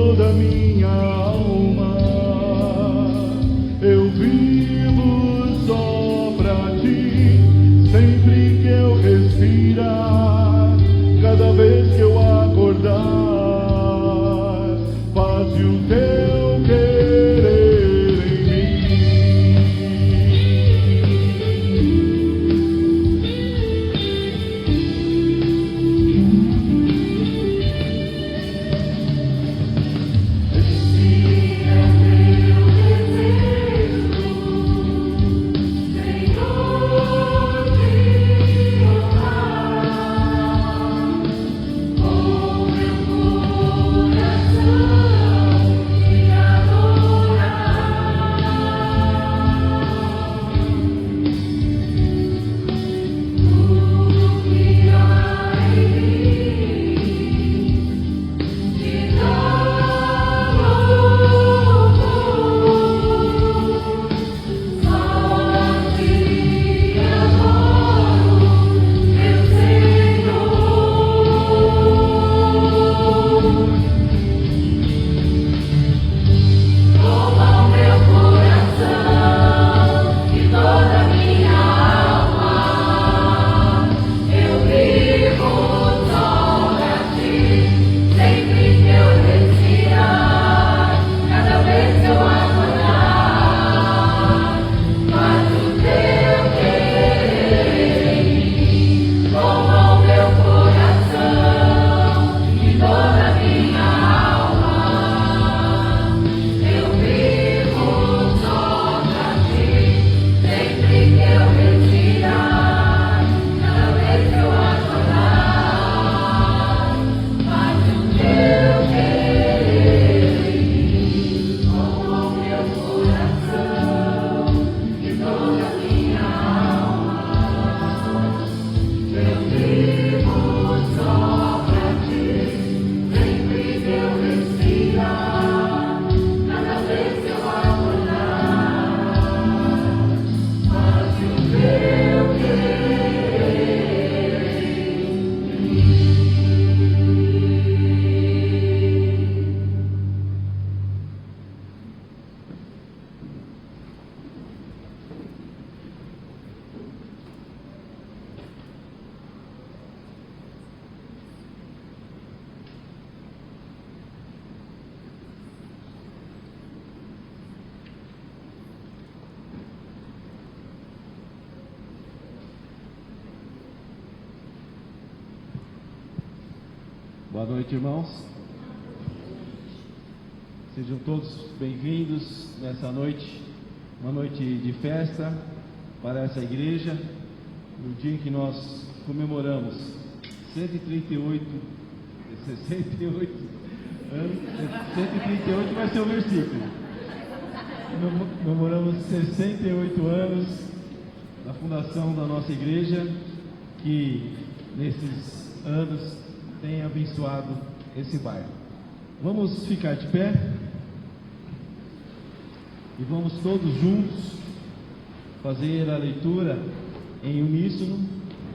toda a minha alma. Eu vivo só pra ti, sempre que eu respirar, cada vez que eu acordar, faze o teu querer em Boa noite, irmãos. Sejam todos bem-vindos nessa noite, uma noite de festa para essa igreja, no dia em que nós comemoramos 68 anos, 138 vai ser o versículo. Comemoramos 68 anos da fundação da nossa igreja, que nesses anos tem abençoado esse bairro. Vamos ficar de pé e vamos todos juntos fazer a leitura em uníssono,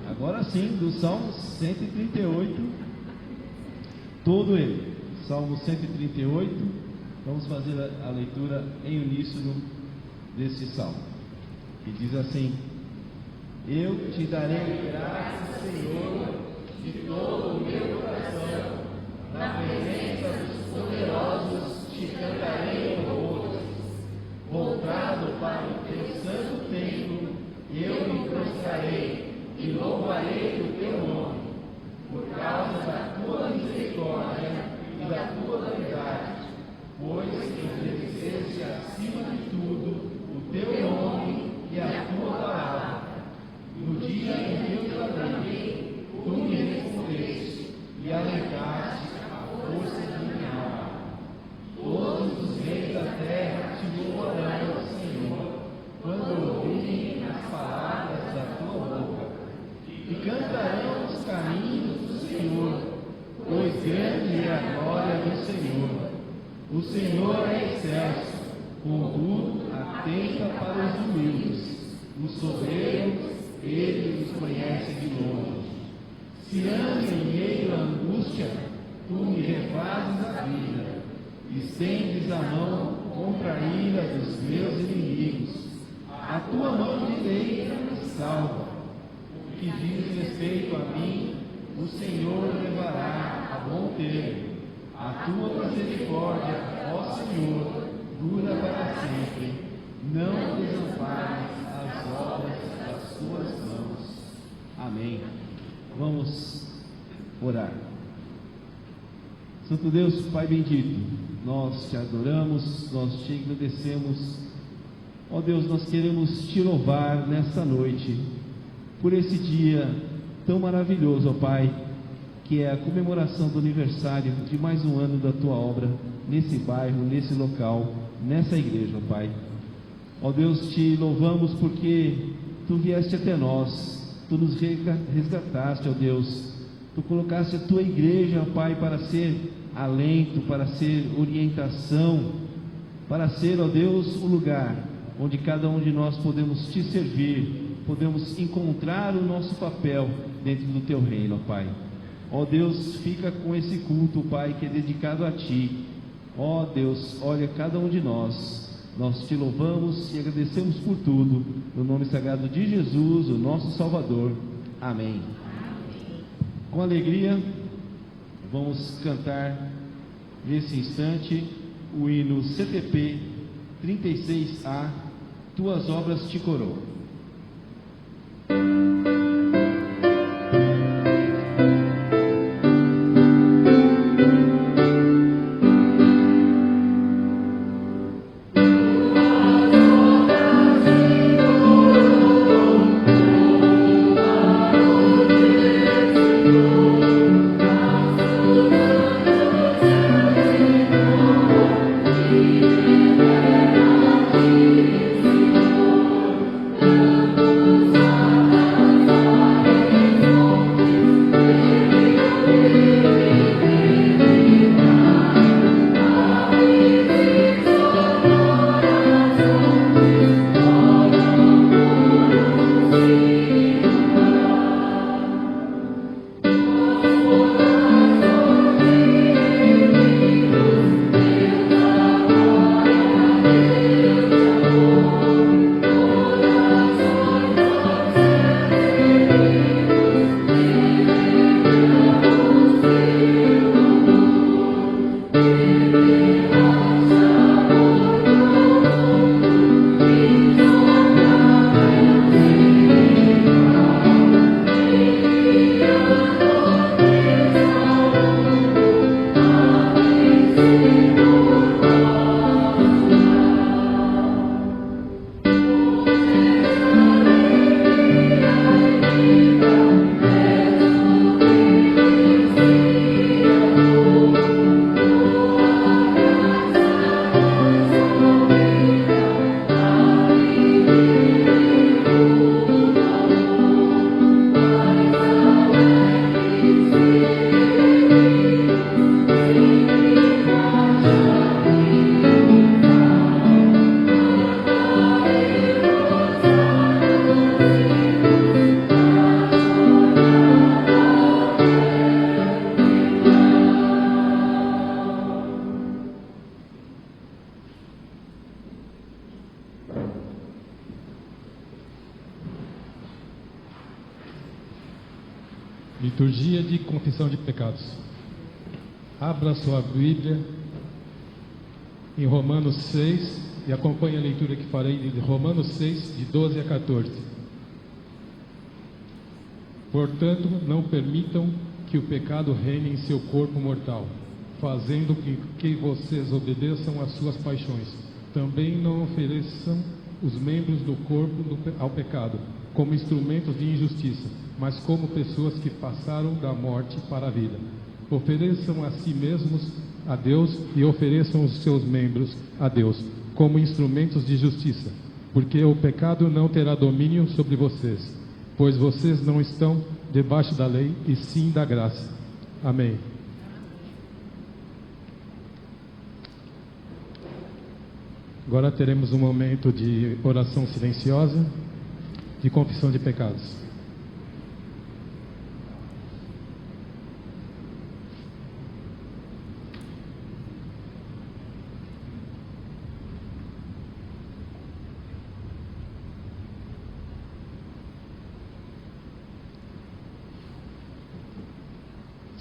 agora sim, do Salmo 138, todo ele, Salmo 138, vamos fazer a leitura em uníssono desse salmo, que diz assim: Eu te darei graças, Senhor, de todo o meu coração, na presença dos poderosos te cantarei louvores. Voltado para o teu santo templo, eu me prostrarei e louvarei o teu nome, por causa da tua misericórdia e da tua verdade, pois engrandeceste acima de tudo o teu nome e a tua palavra. No dia em que eu clamei, tu me respondeste e alentaste a força de minha alma. Todos os reis da terra te louvarão, Senhor, quando ouvirem as palavras da tua boca, e cantarão os caminhos do Senhor, pois grande é a glória do Senhor. O Senhor é excelso, contudo atenta para os humildes. Os soberbos ele os conhece de longe. Se ando em meio à angústia, tu me refazes a vida. estendes a mão contra a ira dos meus inimigos. A tua mão direita me salva. O que diz respeito a mim, o Senhor levará a bom termo. A tua misericórdia, ó Senhor, dura para sempre. Não desampares as obras das tuas mãos. Amém. Vamos orar. Santo Deus, Pai bendito, nós te adoramos, nós te agradecemos. Ó Deus, nós queremos te louvar nesta noite, por esse dia tão maravilhoso, ó Pai, que é a comemoração do aniversário de mais um ano da tua obra, nesse bairro, nesse local, nessa igreja, ó Pai. Ó Deus, te louvamos porque tu vieste até nós, tu nos resgataste, ó Deus, tu colocaste a tua igreja, ó Pai, para ser alento, para ser orientação, para ser, ó Deus, o lugar onde cada um de nós podemos te servir, podemos encontrar o nosso papel dentro do teu reino, ó Pai. Ó Deus, fica com esse culto, Pai, que é dedicado a ti. Ó Deus, olha cada um de nós, nós te louvamos e agradecemos por tudo, no nome sagrado de Jesus, o nosso Salvador. Amém. Com alegria, vamos cantar nesse instante o hino CTP 36A, Tuas Obras Te Coroam. Liturgia de confissão de pecados. Abra sua Bíblia em Romanos 6 e acompanhe a leitura que farei de Romanos 6, de 12 a 14. Portanto, não permitam que o pecado reine em seu corpo mortal, fazendo que vocês obedeçam às suas paixões. Também não ofereçam os membros do corpo ao pecado, como instrumentos de injustiça, mas como pessoas que passaram da morte para a vida. Ofereçam a si mesmos a Deus e ofereçam os seus membros a Deus, como instrumentos de justiça, porque o pecado não terá domínio sobre vocês, pois vocês não estão debaixo da lei, e sim da graça. Amém. Agora teremos um momento de oração silenciosa, de confissão de pecados.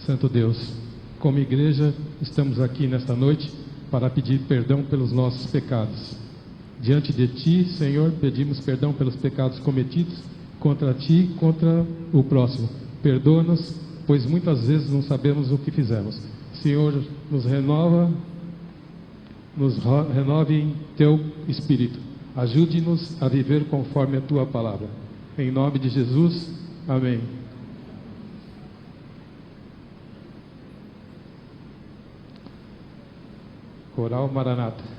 Santo Deus, como igreja, estamos aqui nesta noite para pedir perdão pelos nossos pecados. Diante de Ti, Senhor, pedimos perdão pelos pecados cometidos contra Ti e contra o próximo. Perdoa-nos, pois muitas vezes não sabemos o que fizemos. Senhor, nos renove em Teu Espírito. Ajude-nos a viver conforme a Tua palavra. Em nome de Jesus, amém. Coral Maranata.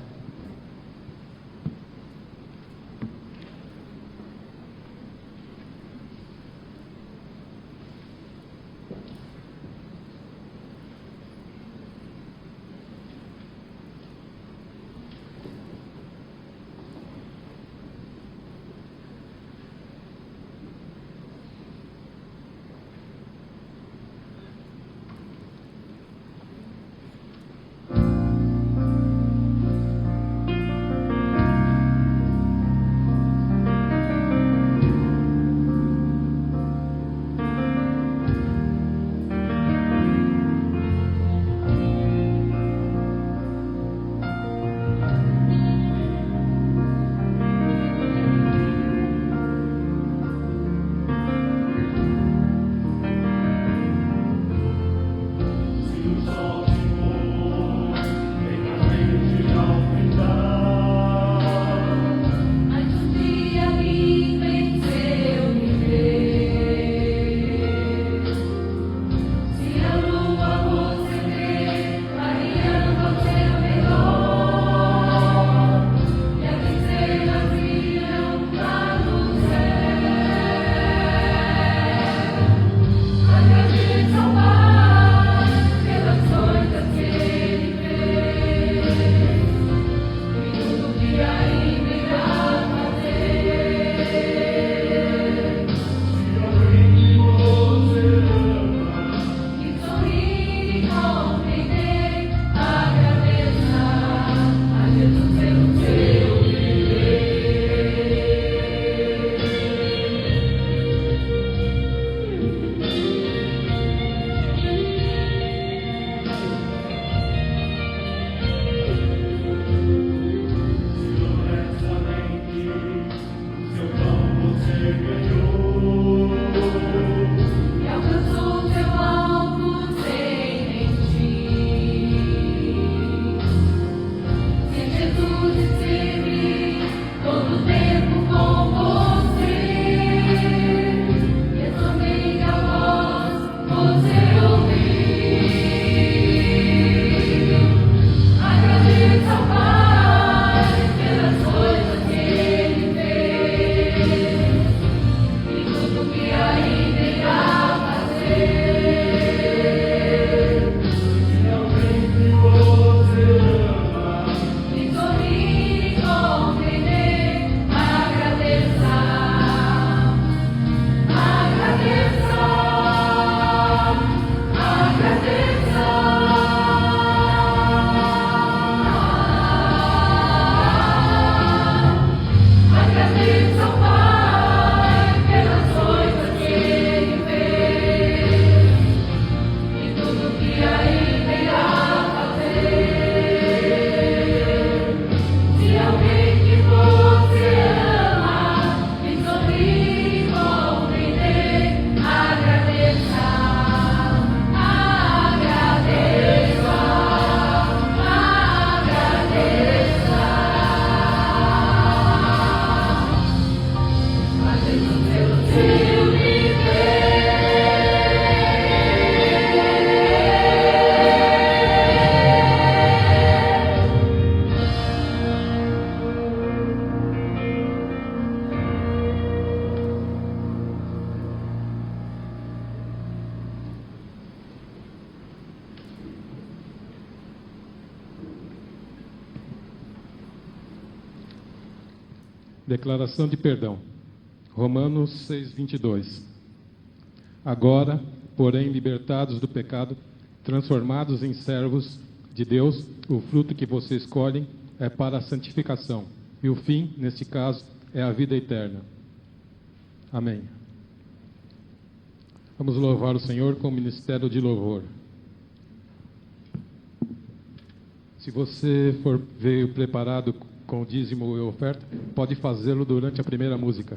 Declaração de perdão. Romanos 6:22. Agora, porém, libertados do pecado, transformados em servos de Deus, o fruto que vocês escolhem é para a santificação, e o fim, neste caso, é a vida eterna. Amém. Vamos louvar o Senhor com o ministério de louvor. Se você veio preparado com dízimo e oferta, pode fazê-lo durante a primeira música.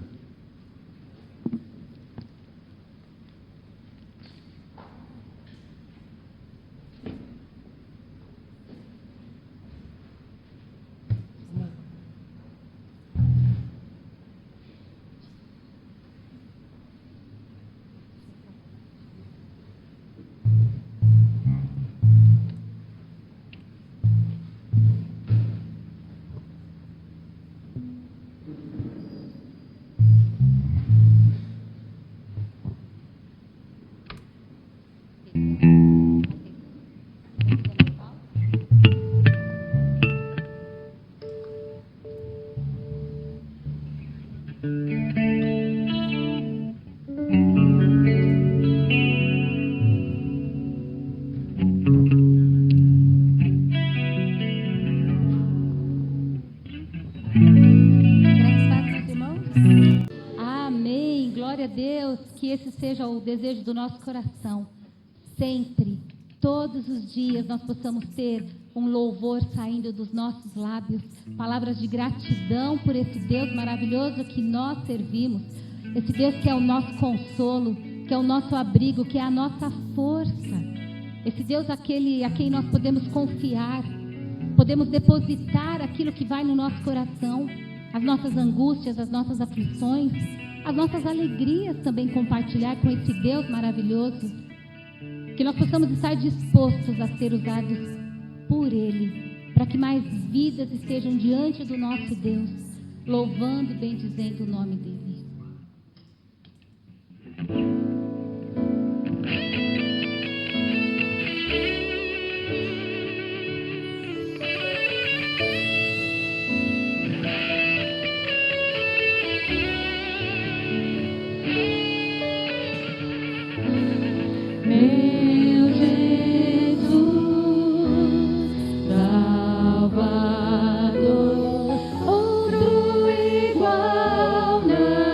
Seja o desejo do nosso coração, sempre, todos os dias, nós possamos ter um louvor saindo dos nossos lábios, palavras de gratidão por esse Deus maravilhoso que nós servimos, esse Deus que é o nosso consolo, que é o nosso abrigo, que é a nossa força, esse Deus aquele a quem nós podemos confiar, podemos depositar aquilo que vai no nosso coração, as nossas angústias, as nossas aflições, as nossas alegrias também compartilhar com esse Deus maravilhoso, que nós possamos estar dispostos a ser usados por Ele, para que mais vidas estejam diante do nosso Deus, louvando e bendizendo o nome dEle. Outro igual não.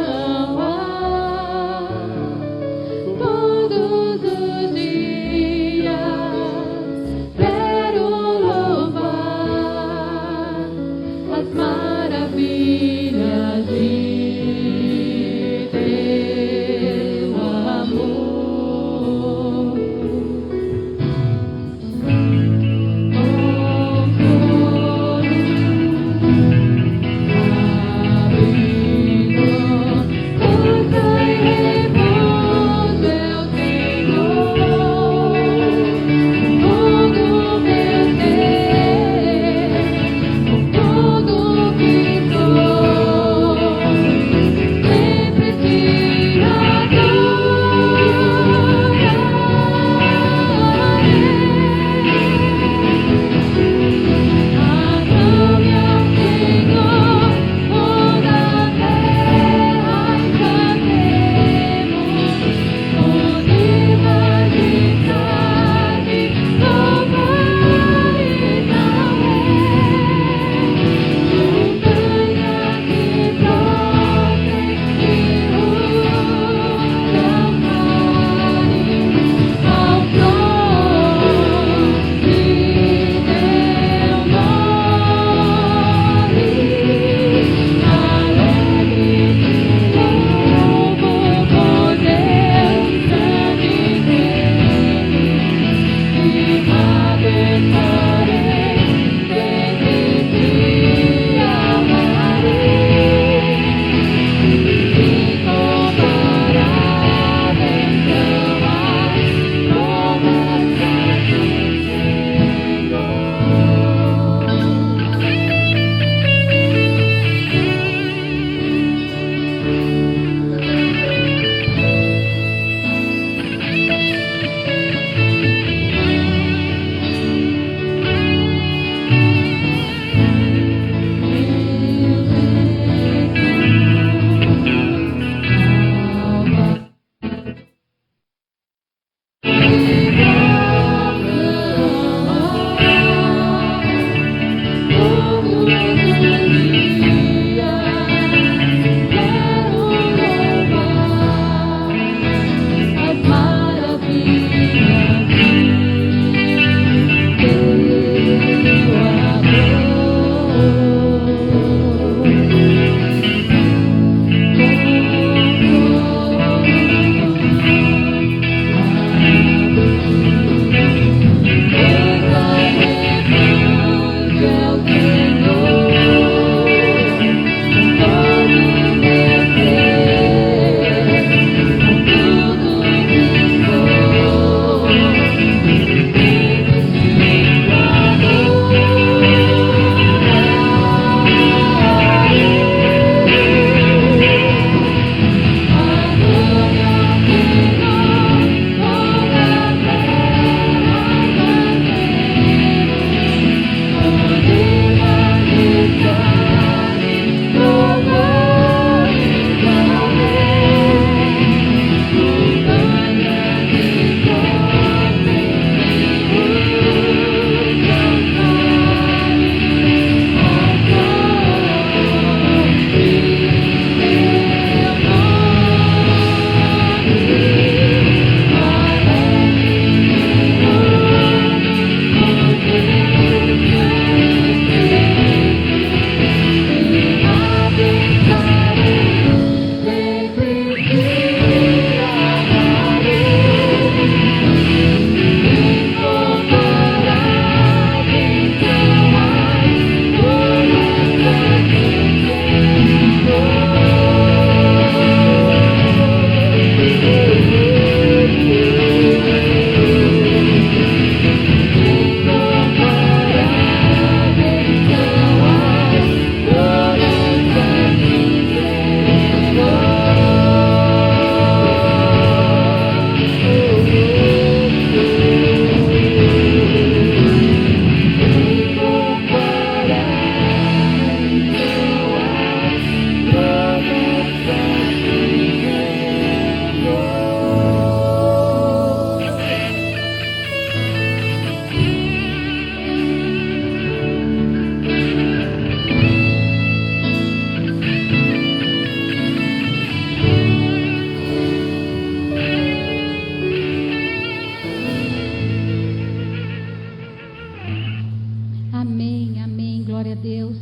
Glória a Deus.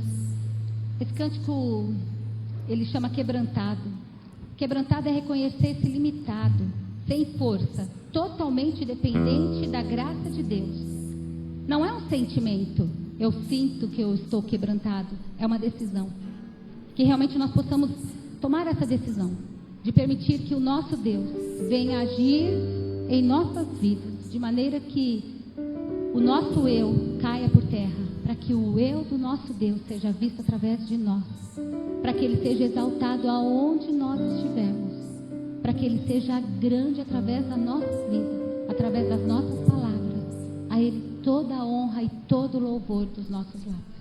Esse cântico, ele chama quebrantado. Quebrantado é reconhecer-se limitado, sem força, totalmente dependente da graça de Deus. Não é um sentimento, eu sinto que eu estou quebrantado. É uma decisão. Que realmente nós possamos tomar essa decisão de permitir que o nosso Deus venha agir em nossas vidas, de maneira que o nosso eu caia por terra, para que o eu do nosso Deus seja visto através de nós, para que Ele seja exaltado aonde nós estivermos, para que Ele seja grande através da nossa vida, através das nossas palavras. A Ele toda a honra e todo o louvor dos nossos lábios.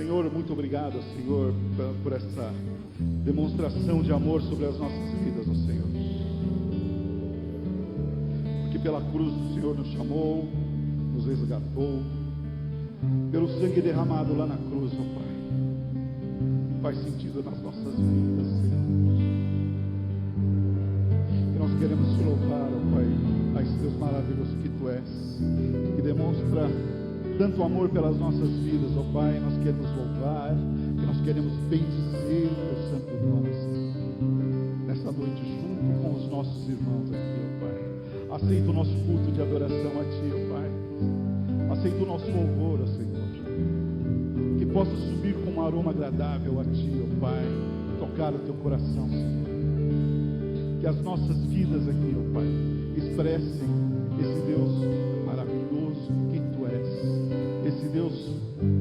Senhor, muito obrigado, Senhor, por essa demonstração de amor sobre as nossas vidas, ó Senhor. Porque pela cruz o Senhor nos chamou, nos resgatou, pelo sangue derramado lá na cruz, ó Pai. Faz sentido nas nossas vidas, Senhor. E nós queremos te louvar, ó Pai, a esse Deus maravilhoso que Tu és, que demonstra tanto amor pelas nossas vidas, ó Pai. Nós queremos louvar, e nós queremos bendizer o Teu santo nome, Senhor, nessa noite, junto com os nossos irmãos aqui, ó Pai. Aceita o nosso culto de adoração a Ti, ó Pai. Aceita o nosso louvor, ó Senhor, que possa subir com um aroma agradável a Ti, ó Pai, tocar o Teu coração, Senhor. Que as nossas vidas aqui, ó Pai, expressem esse Deus maravilhoso que Tu és, esse Deus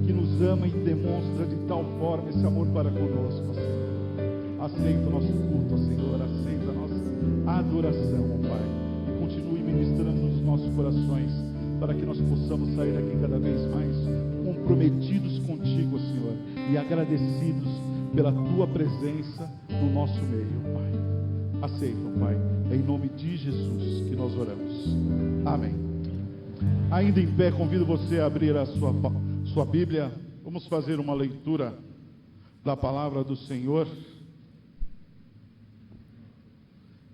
que nos ama e demonstra de tal forma esse amor para conosco, ó Senhor. Aceita o nosso culto, ó Senhor, aceita a nossa adoração, ó Pai, e continue ministrando nos nossos corações, para que nós possamos sair daqui cada vez mais comprometidos contigo, Senhor, e agradecidos pela Tua presença no nosso meio, Pai. Aceita, Pai, é em nome de Jesus que nós oramos. Amém. Ainda em pé, convido você a abrir a sua Bíblia. Vamos fazer uma leitura da palavra do Senhor,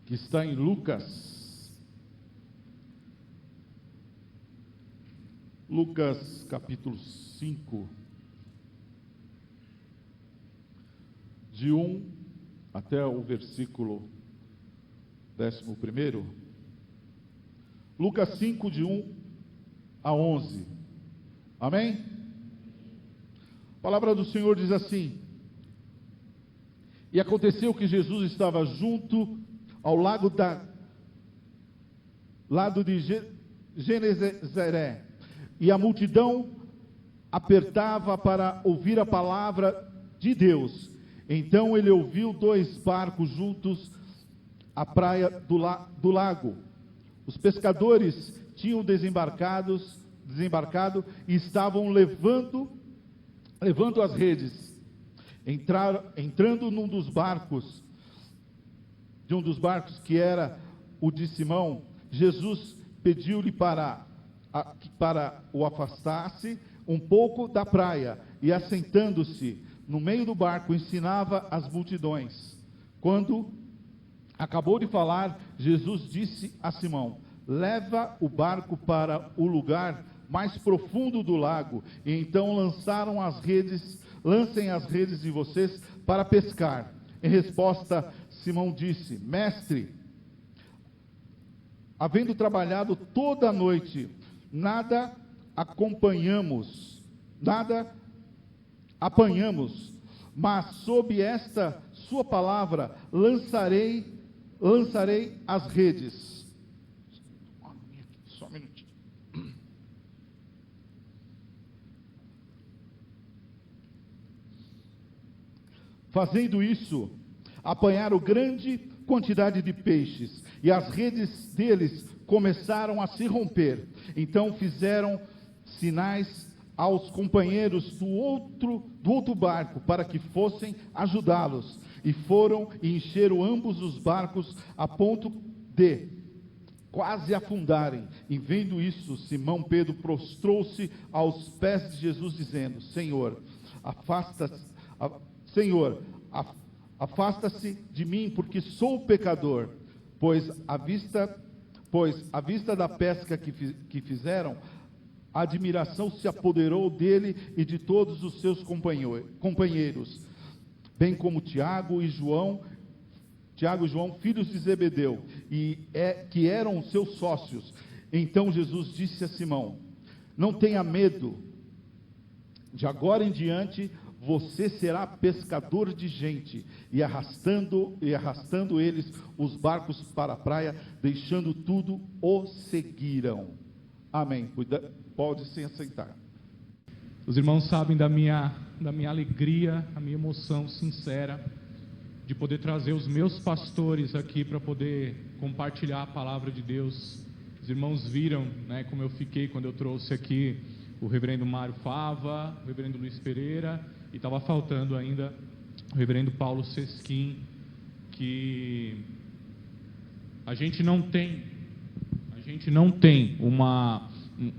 que está em Lucas. Lucas capítulo 5, de 1 até o versículo 11. Lucas 5, de 1 a 11. Amém? A palavra do Senhor diz assim: E aconteceu que Jesus estava junto ao lado de Genezaré, e a multidão apertava para ouvir a palavra de Deus. Então ele ouviu 2 barcos juntos à praia do lago. Os pescadores tinham desembarcado e estavam levando as redes. Entrando num dos barcos, que era o de Simão, Jesus pediu-lhe para o afastasse um pouco da praia, e assentando-se no meio do barco, ensinava as multidões. Quando acabou de falar, Jesus disse a Simão: leva o barco para o lugar mais profundo do lago, e então lancem as redes de vocês para pescar. Em resposta, Simão disse: Mestre, havendo trabalhado toda a noite, nada apanhamos, mas sob esta sua palavra lançarei as redes. Só um minutinho. Fazendo isso, apanharam grande quantidade de peixes, e as redes deles começaram a se romper. Então fizeram sinais aos companheiros do outro barco para que fossem ajudá-los, e foram e encheram ambos os barcos a ponto de quase afundarem. E vendo isso, Simão Pedro prostrou-se aos pés de Jesus, dizendo: Senhor, afasta-se de mim, porque sou pecador. Pois à vista da pesca que fizeram, a admiração se apoderou dele e de todos os seus companheiros, bem como Tiago e João, filhos de Zebedeu, que eram seus sócios. Então Jesus disse a Simão: não tenha medo, de agora em diante você será pescador de gente. E arrastando eles os barcos para a praia, deixando tudo, o seguiram. Amém. Pode se assentar. Os irmãos sabem da minha alegria, a minha emoção sincera de poder trazer os meus pastores aqui para poder compartilhar a palavra de Deus. Os irmãos viram, né, como eu fiquei quando eu trouxe aqui o reverendo Mário Fava, o reverendo Luiz Pereira E estava faltando ainda o reverendo Paulo Sesquim, que a gente não tem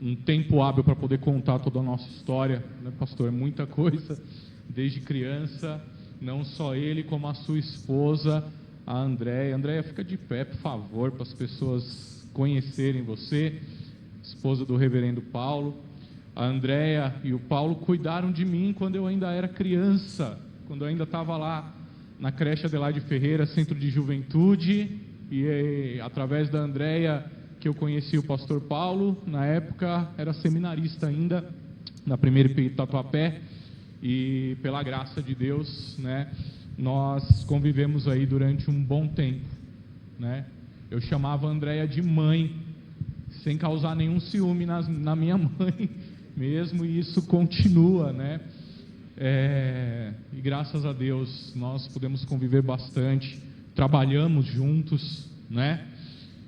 um tempo hábil para poder contar toda a nossa história, né, pastor? É muita coisa, desde criança, não só ele, como a sua esposa, a Andréia. Andréia, fica de pé, por favor, para as pessoas conhecerem você, esposa do reverendo Paulo. A Andréia e o Paulo cuidaram de mim quando eu ainda era criança, quando eu ainda estava lá na creche Adelaide Ferreira, Centro de Juventude, e através da Andréia que eu conheci o pastor Paulo. Na época era seminarista ainda, na primeira IPI de Tatuapé, e pela graça de Deus, né, nós convivemos aí durante um bom tempo, né? Eu chamava a Andréia de mãe, sem causar nenhum ciúme na minha mãe mesmo, e isso continua, né? E graças a Deus nós pudemos conviver bastante, trabalhamos juntos, né?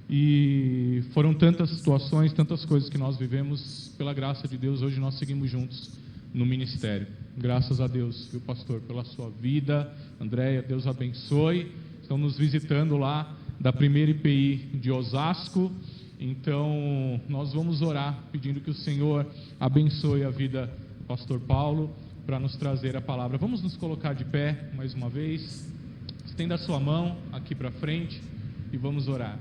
E foram tantas situações, tantas coisas que nós vivemos. Pela graça de Deus, hoje nós seguimos juntos no ministério. Graças a Deus, viu, pastor, pela sua vida. Andréia, Deus abençoe. Estão nos visitando lá da primeira IPI de Osasco. Então nós vamos orar pedindo que o Senhor abençoe a vida do pastor Paulo para nos trazer a palavra. Vamos nos colocar de pé mais uma vez. Estenda a sua mão aqui para frente e vamos orar.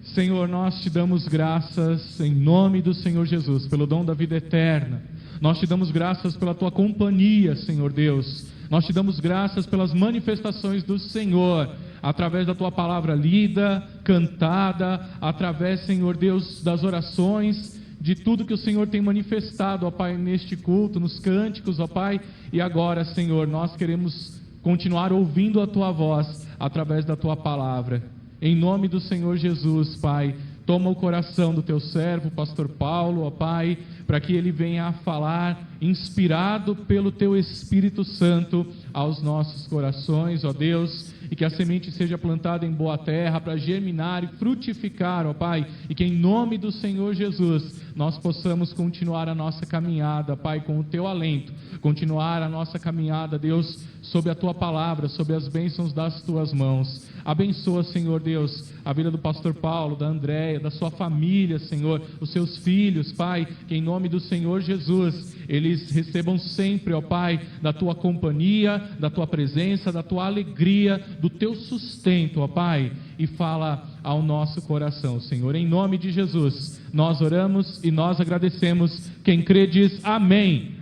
Senhor, nós te damos graças em nome do Senhor Jesus, pelo dom da vida eterna. Nós te damos graças pela tua companhia, Senhor Deus. Nós te damos graças pelas manifestações do Senhor, através da tua palavra lida, cantada, através, Senhor Deus, das orações, de tudo que o Senhor tem manifestado, ó Pai, neste culto, nos cânticos, ó Pai. E agora, Senhor, nós queremos continuar ouvindo a tua voz através da tua palavra. Em nome do Senhor Jesus, Pai, toma o coração do teu servo, pastor Paulo, ó Pai, para que ele venha a falar, inspirado pelo teu Espírito Santo, aos nossos corações, ó Deus, e que a semente seja plantada em boa terra para germinar e frutificar, ó Pai, e que em nome do Senhor Jesus nós possamos continuar a nossa caminhada, Pai, com o teu alento, continuar a nossa caminhada, Deus, sob a tua palavra, sob as bênçãos das tuas mãos. Abençoa, Senhor Deus, a vida do pastor Paulo, da Andréia, da sua família, Senhor, os seus filhos, Pai, que em nome do Senhor Jesus, eles recebam sempre, ó Pai, da tua companhia, da tua presença, da tua alegria, do teu sustento, ó Pai, e fala ao nosso coração, Senhor. Em nome de Jesus, nós oramos e nós agradecemos. Quem crê diz amém.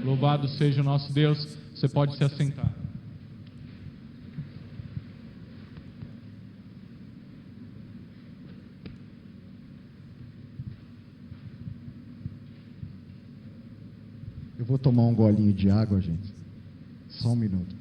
Louvado seja o nosso Deus. Você pode se assentar. Eu vou tomar um golinho de água, gente. Só um minuto.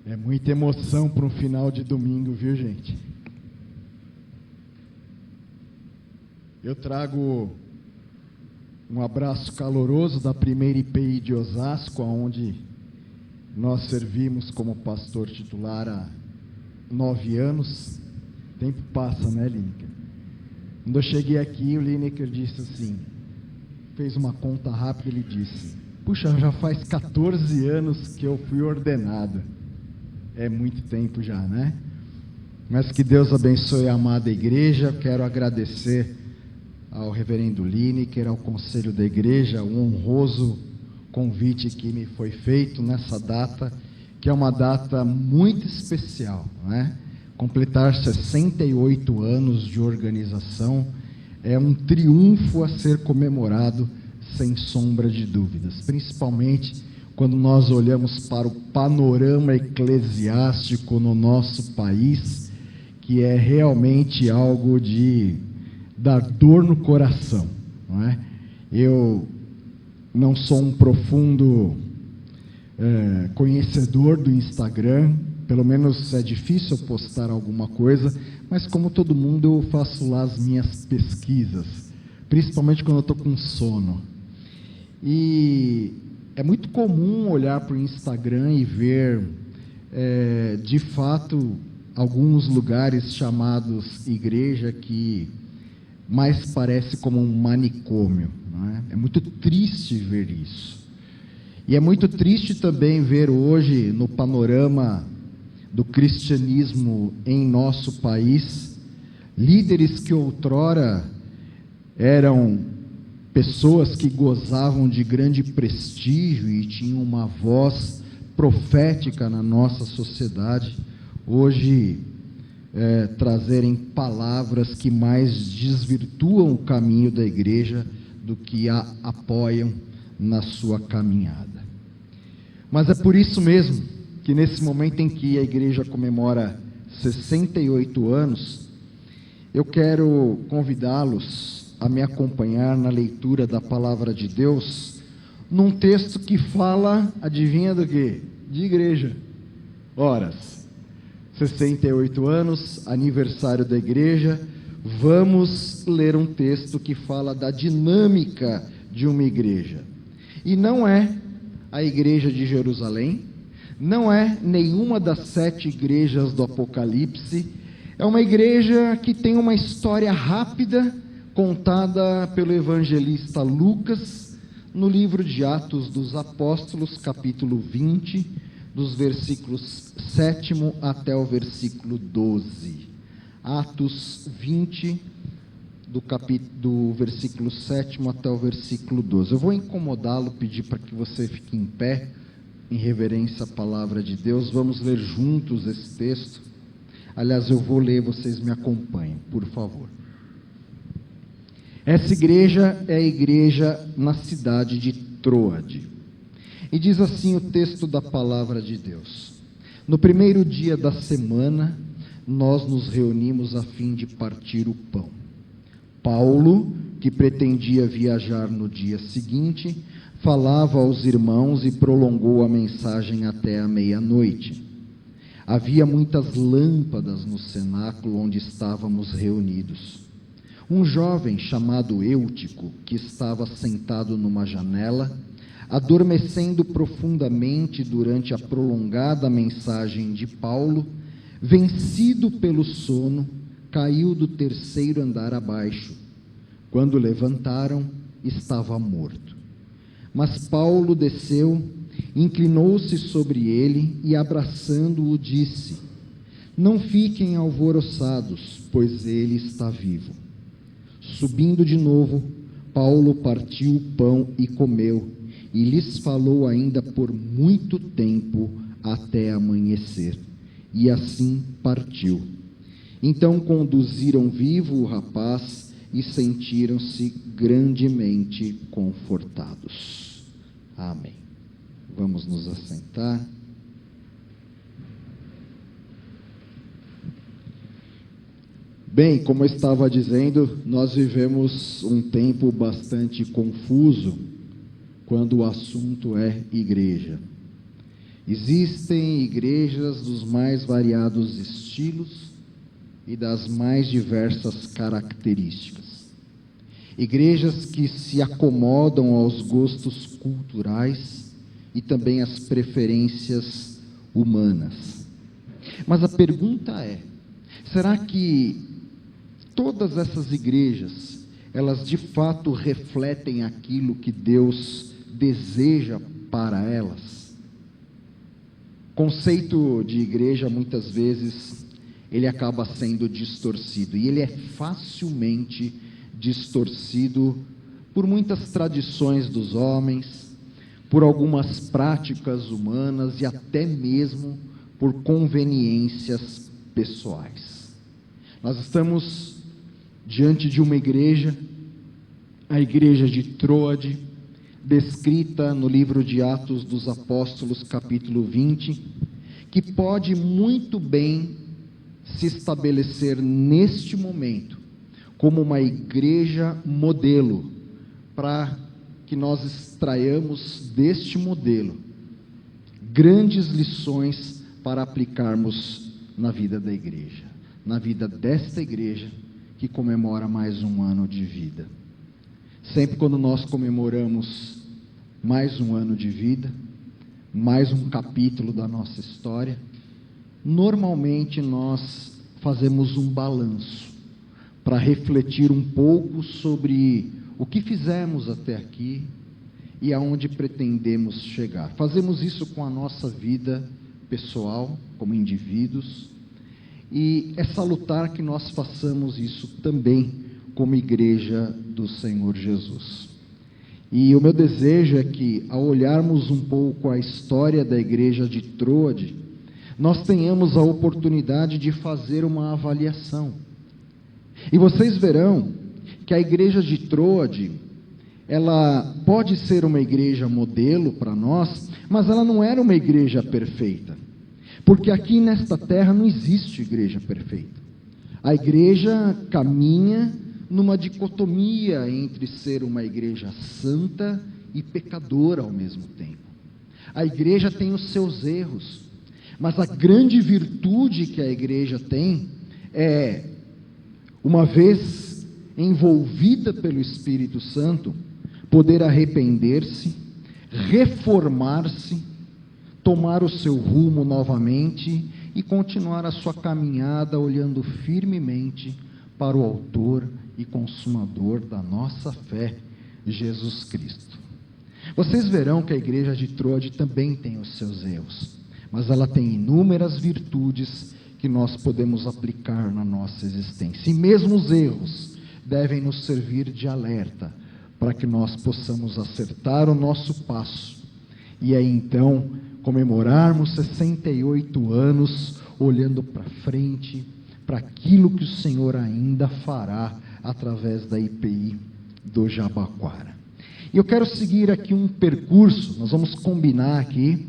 É muita emoção para um final de domingo, viu, gente? Eu trago um abraço caloroso da primeira IPI de Osasco, onde nós servimos como pastor titular há 9 anos. O tempo passa, né, Lineker? Quando eu cheguei aqui, o Lineker disse assim, fez uma conta rápida, ele disse, puxa, já faz 14 anos que eu fui ordenado. É muito tempo já, né? Mas que Deus abençoe a amada igreja. Quero agradecer ao reverendo Lineker, ao conselho da igreja, o honroso convite que me foi feito nessa data, que é uma data muito especial, né? Completar 68 anos de organização é um triunfo a ser comemorado, sem sombra de dúvidas, principalmente quando nós olhamos para o panorama eclesiástico no nosso país, que é realmente algo de dar dor no coração, não é? Eu não sou um profundo conhecedor do Instagram, pelo menos é difícil eu postar alguma coisa, mas como todo mundo eu faço lá as minhas pesquisas, principalmente quando eu estou com sono. E é muito comum olhar para o Instagram e ver, de fato, alguns lugares chamados igreja que mais parece como um manicômio, não é? É muito triste ver isso. E é muito triste também ver hoje, no panorama do cristianismo em nosso país, líderes que outrora eram pessoas que gozavam de grande prestígio e tinham uma voz profética na nossa sociedade, hoje trazerem palavras que mais desvirtuam o caminho da igreja do que a apoiam na sua caminhada. Mas é por isso mesmo que nesse momento em que a igreja comemora 68 anos, eu quero convidá-los a me acompanhar na leitura da palavra de Deus, num texto que fala, adivinha do quê? De igreja. Horas, 68 anos, aniversário da igreja, vamos ler um texto que fala da dinâmica de uma igreja. E não é a igreja de Jerusalém, não é nenhuma das 7 igrejas do Apocalipse, é uma igreja que tem uma história rápida, contada pelo evangelista Lucas, no livro de Atos dos Apóstolos, capítulo 20, dos versículos 7 até o versículo 12. Atos 20, do versículo 7 até o versículo 12. Eu vou incomodá-lo, pedir para que você fique em pé, em reverência à palavra de Deus. Vamos ler juntos esse texto. Aliás, eu vou ler, vocês me acompanhem, por favor. Essa igreja é a igreja na cidade de Troade. E diz assim o texto da palavra de Deus: no primeiro dia da semana, nós nos reunimos a fim de partir o pão. Paulo, que pretendia viajar no dia seguinte, falava aos irmãos e prolongou a mensagem até a meia-noite. Havia muitas lâmpadas no cenáculo onde estávamos reunidos. Um jovem chamado Eutico, que estava sentado numa janela, adormecendo profundamente durante a prolongada mensagem de Paulo, vencido pelo sono, caiu do 3º andar abaixo. Quando levantaram, estava morto. Mas Paulo desceu, inclinou-se sobre ele e, abraçando-o, disse: não fiquem alvoroçados, pois ele está vivo. Subindo de novo, Paulo partiu o pão e comeu, e lhes falou ainda por muito tempo, até amanhecer. E assim partiu. Então conduziram vivo o rapaz e sentiram-se grandemente confortados. Amém. Vamos nos assentar. Bem, como eu estava dizendo, nós vivemos um tempo bastante confuso quando o assunto é igreja. Existem igrejas dos mais variados estilos e das mais diversas características. Igrejas que se acomodam aos gostos culturais e também às preferências humanas. Mas a pergunta é: será que todas essas igrejas, elas de fato refletem aquilo que Deus deseja para elas? O conceito de igreja, muitas vezes, ele acaba sendo distorcido, e ele é facilmente distorcido por muitas tradições dos homens, por algumas práticas humanas e até mesmo por conveniências pessoais. Nós estamos diante de uma igreja, a igreja de Troade, descrita no livro de Atos dos Apóstolos, capítulo 20, que pode muito bem se estabelecer neste momento como uma igreja modelo, para que nós extraiamos deste modelo grandes lições para aplicarmos na vida da igreja, na vida desta igreja que comemora mais um ano de vida. Sempre quando nós comemoramos mais um ano de vida, mais um capítulo da nossa história. Normalmente nós fazemos um balanço para refletir um pouco sobre o que fizemos até aqui e aonde pretendemos chegar. Fazemos isso com a nossa vida pessoal, como indivíduos, e é salutar que nós façamos isso também como igreja do Senhor Jesus. E o meu desejo é que, ao olharmos um pouco a história da igreja de Troade, nós tenhamos a oportunidade de fazer uma avaliação. E vocês verão que a igreja de Troade, ela pode ser uma igreja modelo para nós, mas ela não era uma igreja perfeita. Porque aqui nesta terra não existe igreja perfeita. A igreja caminha numa dicotomia entre ser uma igreja santa e pecadora ao mesmo tempo. A igreja tem os seus erros, mas a grande virtude que a igreja tem é, uma vez envolvida pelo Espírito Santo, poder arrepender-se, reformar-se, tomar o seu rumo novamente e continuar a sua caminhada olhando firmemente para o autor e consumador da nossa fé, Jesus Cristo. Vocês verão que a igreja de Troade também tem os seus erros, mas ela tem inúmeras virtudes que nós podemos aplicar na nossa existência. E mesmo os erros devem nos servir de alerta para que nós possamos acertar o nosso passo e aí então comemorarmos 68 anos olhando para frente, para aquilo que o Senhor ainda fará através da IPI do Jabaquara. E eu quero seguir aqui um percurso, nós vamos combinar aqui,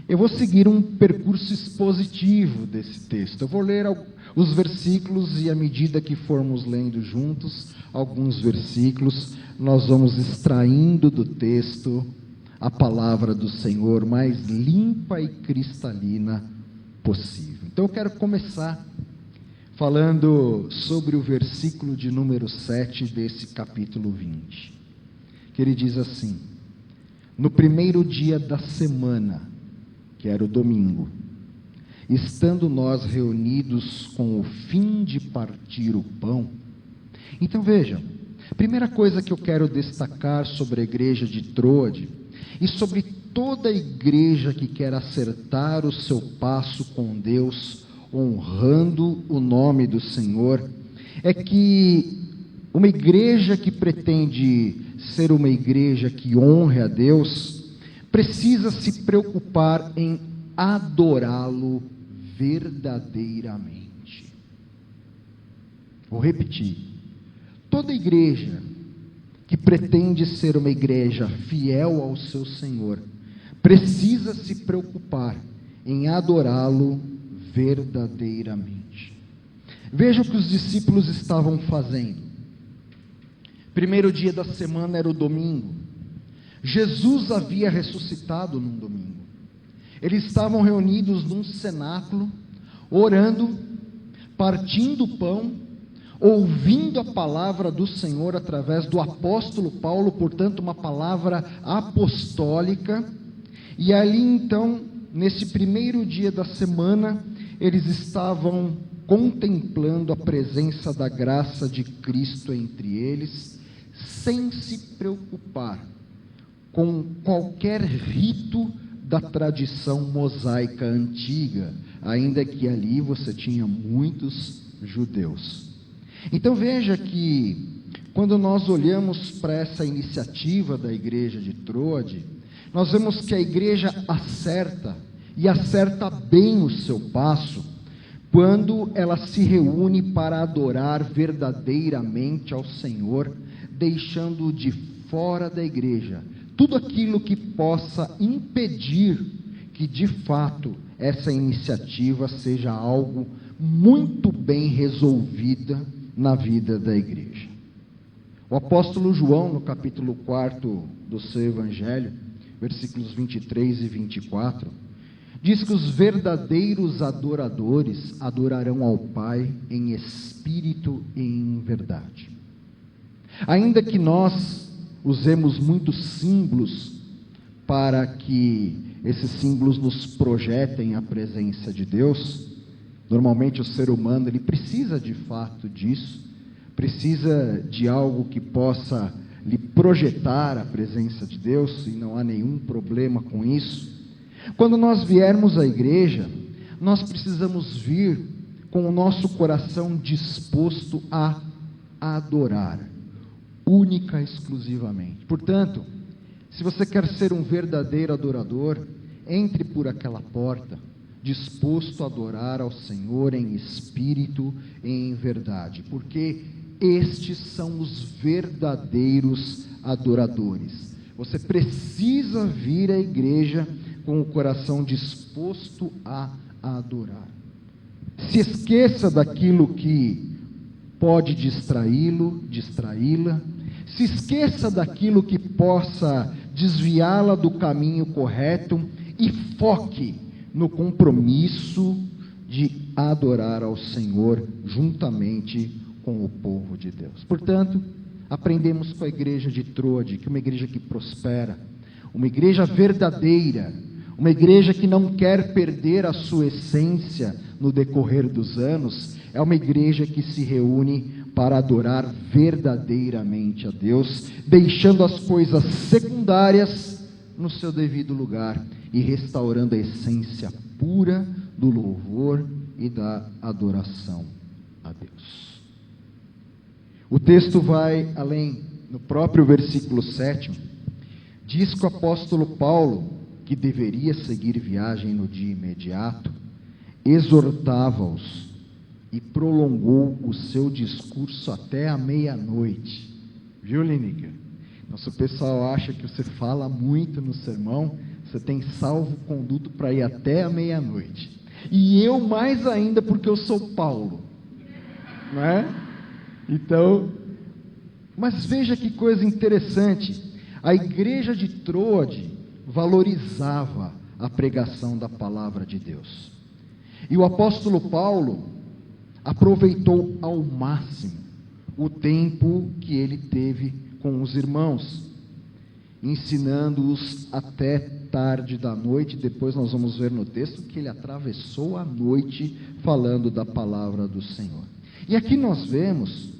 eu vou seguir um percurso expositivo desse texto. Eu vou ler os versículos e à medida que formos lendo juntos, alguns versículos, nós vamos extraindo do texto a palavra do Senhor mais limpa e cristalina possível. Então eu quero começar falando sobre o versículo de número 7 desse capítulo 20, que ele diz assim: no primeiro dia da semana, que era o domingo, estando nós reunidos com o fim de partir o pão. Então veja, a primeira coisa que eu quero destacar sobre a igreja de Troade, e sobre toda a igreja que quer acertar o seu passo com Deus, honrando o nome do Senhor, é que uma igreja que pretende ser uma igreja que honre a Deus, precisa se preocupar em adorá-lo verdadeiramente. Vou repetir. Toda igreja que pretende ser uma igreja fiel ao seu Senhor, precisa se preocupar em adorá-lo verdadeiramente. Veja o que os discípulos estavam fazendo. Primeiro dia da semana era o domingo. Jesus havia ressuscitado num domingo. Eles estavam reunidos num cenáculo, orando, partindo o pão, ouvindo a palavra do Senhor através do apóstolo Paulo, portanto uma palavra apostólica. E ali então, nesse primeiro dia da semana, eles estavam contemplando a presença da graça de Cristo entre eles, sem se preocupar com qualquer rito da tradição mosaica antiga, ainda que ali você tinha muitos judeus. Então veja que, quando nós olhamos para essa iniciativa da igreja de Troade, nós vemos que a igreja acerta, e acerta bem o seu passo, quando ela se reúne para adorar verdadeiramente ao Senhor, deixando de fora da igreja tudo aquilo que possa impedir que de fato essa iniciativa seja algo muito bem resolvida na vida da igreja. O apóstolo João, no capítulo 4 do seu evangelho, versículos 23 e 24, diz que os verdadeiros adoradores adorarão ao Pai em espírito e em verdade. Ainda que nós usemos muitos símbolos para que esses símbolos nos projetem a presença de Deus. Normalmente o ser humano, ele precisa de fato disso, precisa de algo que possa lhe projetar a presença de Deus, e não há nenhum problema com isso. Quando nós viermos à igreja, nós precisamos vir com o nosso coração disposto a adorar, única e exclusivamente. Portanto, se você quer ser um verdadeiro adorador, entre por aquela porta, disposto a adorar ao Senhor em espírito e em verdade, porque estes são os verdadeiros adoradores. Você precisa vir à igreja com o coração disposto a adorar. Se esqueça daquilo que pode distraí-la, se esqueça daquilo que possa desviá-la do caminho correto e foque no compromisso de adorar ao Senhor juntamente com o povo de Deus. Portanto, aprendemos com a igreja de Troade, que é uma igreja que prospera, uma igreja verdadeira, uma igreja que não quer perder a sua essência no decorrer dos anos, é uma igreja que se reúne para adorar verdadeiramente a Deus, deixando as coisas secundárias no seu devido lugar e restaurando a essência pura do louvor e da adoração a Deus. O texto vai além. No próprio versículo 7, diz que o apóstolo Paulo, que deveria seguir viagem no dia imediato, exortava-os e prolongou o seu discurso até a meia-noite. Viu, Lineker? Nosso pessoal acha que você fala muito no sermão, você tem salvo-conduto para ir até a meia-noite. E eu mais ainda, porque eu sou Paulo. Não é? Então, mas veja que coisa interessante. A igreja de Troade valorizava a pregação da palavra de Deus. E o apóstolo Paulo aproveitou ao máximo o tempo que ele teve com os irmãos, ensinando-os até tarde da noite. Depois nós vamos ver no texto que ele atravessou a noite falando da palavra do Senhor. E aqui nós vemos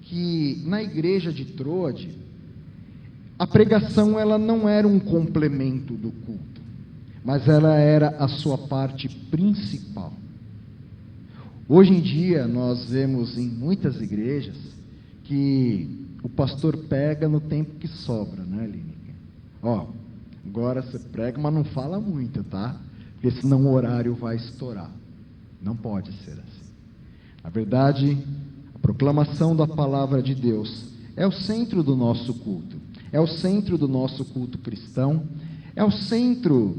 que na igreja de Troade, a pregação ela não era um complemento do culto, mas ela era a sua parte principal. Hoje em dia nós vemos em muitas igrejas que o pastor pega no tempo que sobra, né, Lineker? Agora você prega, mas não fala muito, tá? Porque senão o horário vai estourar. Não pode ser assim. Na verdade, a proclamação da palavra de Deus é o centro do nosso culto, é o centro do nosso culto cristão, é o centro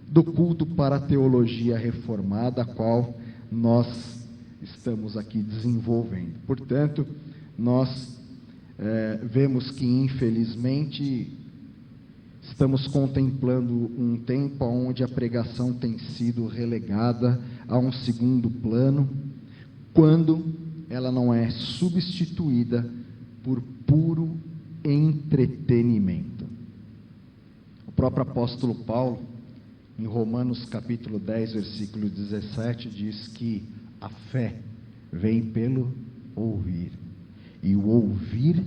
do culto para a teologia reformada, a qual nós estamos aqui desenvolvendo. Portanto, nós vemos que, infelizmente, estamos contemplando um tempo onde a pregação tem sido relegada a um segundo plano, quando ela não é substituída por puro entretenimento. O próprio apóstolo Paulo, em Romanos capítulo 10, versículo 17, diz que a fé vem pelo ouvir, e o ouvir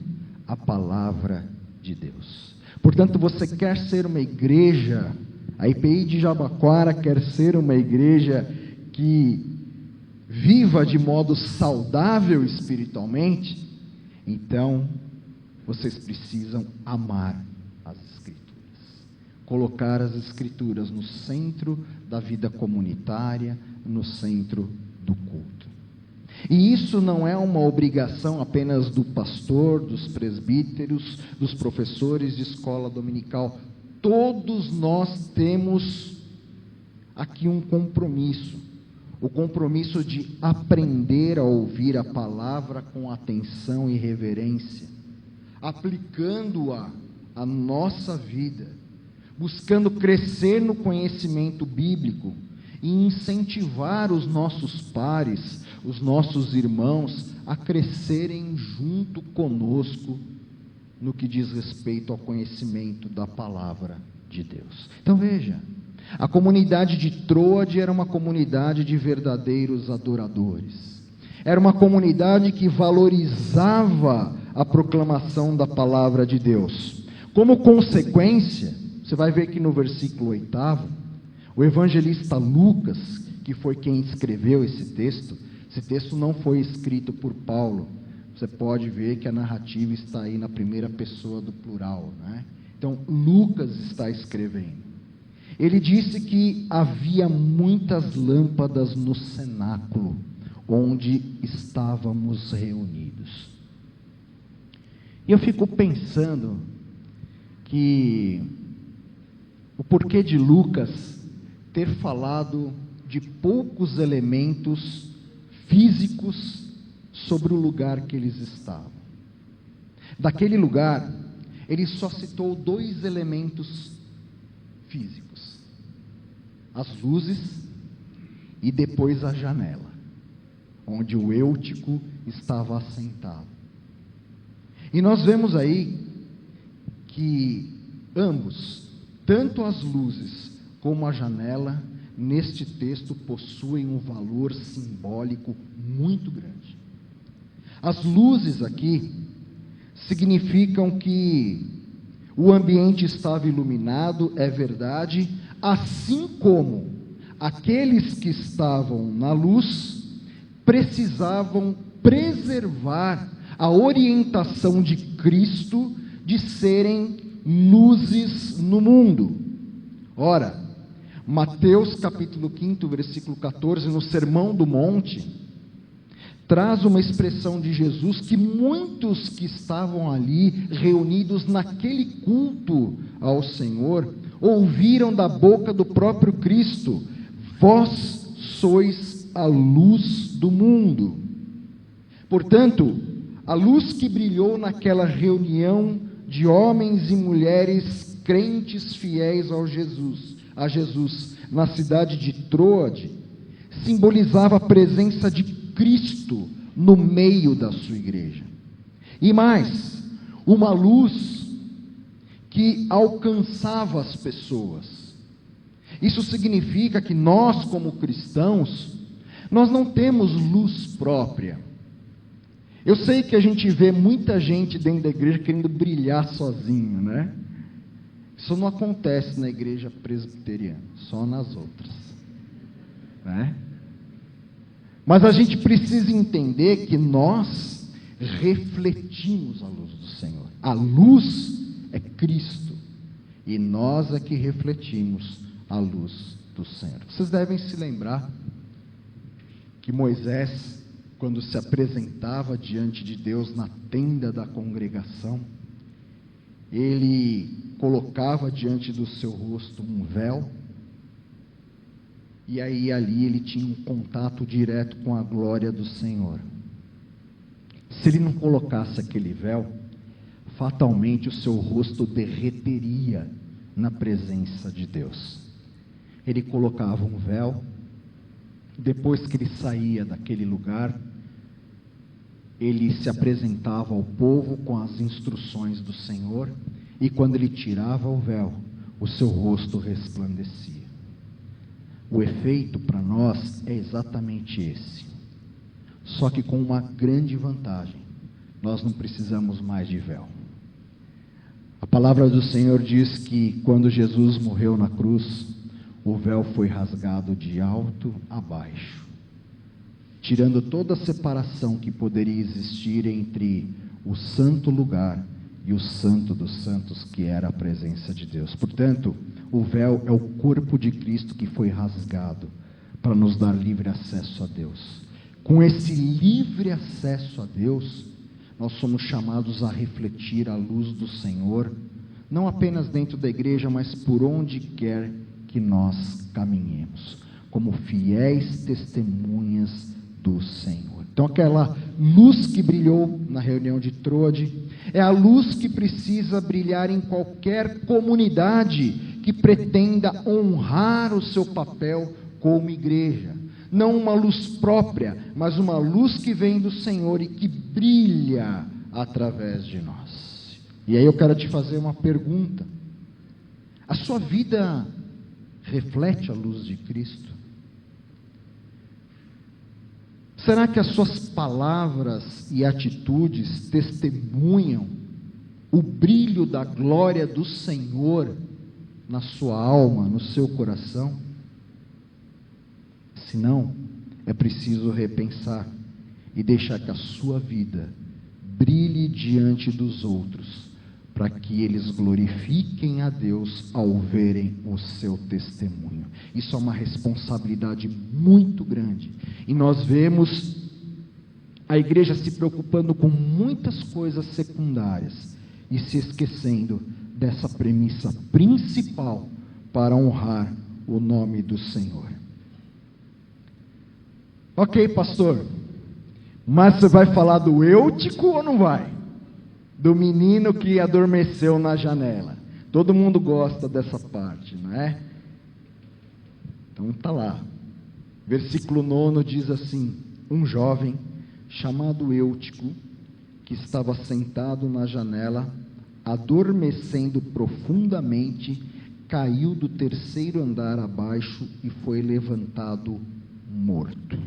a palavra de Deus. Portanto, você quer ser uma igreja, a IPI de Jabaquara quer ser uma igreja que viva de modo saudável espiritualmente, então vocês precisam amar as Escrituras, colocar as Escrituras no centro da vida comunitária, no centro do culto. E isso não é uma obrigação apenas do pastor, dos presbíteros, dos professores de escola dominical. Todos nós temos aqui um compromisso, o compromisso de aprender a ouvir a palavra com atenção e reverência, aplicando-a à nossa vida, buscando crescer no conhecimento bíblico e incentivar os nossos pares, os nossos irmãos, a crescerem junto conosco no que diz respeito ao conhecimento da palavra de Deus. Então veja, a comunidade de Troade era uma comunidade de verdadeiros adoradores. Era uma comunidade que valorizava a proclamação da palavra de Deus. Como consequência, você vai ver que no versículo 8, o evangelista Lucas, que foi quem escreveu esse texto não foi escrito por Paulo. Você pode ver que a narrativa está aí na primeira pessoa do plural, né? Então, Lucas está escrevendo. Ele disse que havia muitas lâmpadas no cenáculo, onde estávamos reunidos. E eu fico pensando que o porquê de Lucas ter falado de poucos elementos físicos sobre o lugar que eles estavam. Daquele lugar, ele só citou 2 elementos físicos: as luzes e depois a janela, onde o Eutico estava assentado. E nós vemos aí que ambos, tanto as luzes como a janela, neste texto possuem um valor simbólico muito grande. As luzes aqui significam que o ambiente estava iluminado, é verdade, assim como aqueles que estavam na luz precisavam preservar a orientação de Cristo de serem luzes no mundo. Ora, Mateus capítulo 5, versículo 14, no Sermão do Monte, traz uma expressão de Jesus que muitos que estavam ali reunidos naquele culto ao Senhor ouviram da boca do próprio Cristo: vós sois a luz do mundo. Portanto, a luz que brilhou naquela reunião de homens e mulheres crentes fiéis a Jesus, na cidade de Troade, simbolizava a presença de Cristo no meio da sua igreja. E mais, uma luz que alcançava as pessoas. Isso significa que nós, como cristãos, nós não temos luz própria. Eu sei que a gente vê muita gente dentro da igreja querendo brilhar sozinho, né? Isso não acontece na igreja presbiteriana, só nas outras, né? Mas a gente precisa entender que nós refletimos a luz do Senhor. A luz é Cristo, e nós é que refletimos a luz do Senhor. Vocês devem se lembrar que Moisés, quando se apresentava diante de Deus na tenda da congregação, ele colocava diante do seu rosto um véu, e aí ali ele tinha um contato direto com a glória do Senhor. Se ele não colocasse aquele véu, fatalmente o seu rosto derreteria na presença de Deus. Ele colocava um véu, depois que ele saía daquele lugar, ele se apresentava ao povo com as instruções do Senhor, e quando ele tirava o véu, o seu rosto resplandecia. O efeito para nós é exatamente esse, só que com uma grande vantagem: nós não precisamos mais de véu. A palavra do Senhor diz que quando Jesus morreu na cruz, o véu foi rasgado de alto a baixo, tirando toda a separação que poderia existir entre o santo lugar e o santo dos santos, que era a presença de Deus. Portanto, o véu é o corpo de Cristo que foi rasgado para nos dar livre acesso a Deus. Com esse livre acesso a Deus, nós somos chamados a refletir a luz do Senhor, não apenas dentro da igreja, mas por onde quer que nós caminhemos, como fiéis testemunhas do Senhor. Então, aquela luz que brilhou na reunião de Troade é a luz que precisa brilhar em qualquer comunidade que pretenda honrar o seu papel como igreja. Não uma luz própria, mas uma luz que vem do Senhor e que brilha através de nós. E aí eu quero te fazer uma pergunta: A sua vida reflete a luz de Cristo? Será que as suas palavras e atitudes testemunham o brilho da glória do Senhor na sua alma, no seu coração? Se não, é preciso repensar e deixar que a sua vida brilhe diante dos outros, para que eles glorifiquem a Deus ao verem o seu testemunho. Isso é uma responsabilidade muito grande, e nós vemos a igreja se preocupando com muitas coisas secundárias, e se esquecendo dessa premissa principal para honrar o nome do Senhor. Ok, pastor, mas você vai falar do Eutico ou não vai? Do menino que adormeceu na janela. Todo mundo gosta dessa parte, não é? Então está lá. Versículo 9 diz assim: um jovem chamado Eutico, que estava sentado na janela, adormecendo profundamente, caiu do terceiro andar abaixo e foi levantado morto.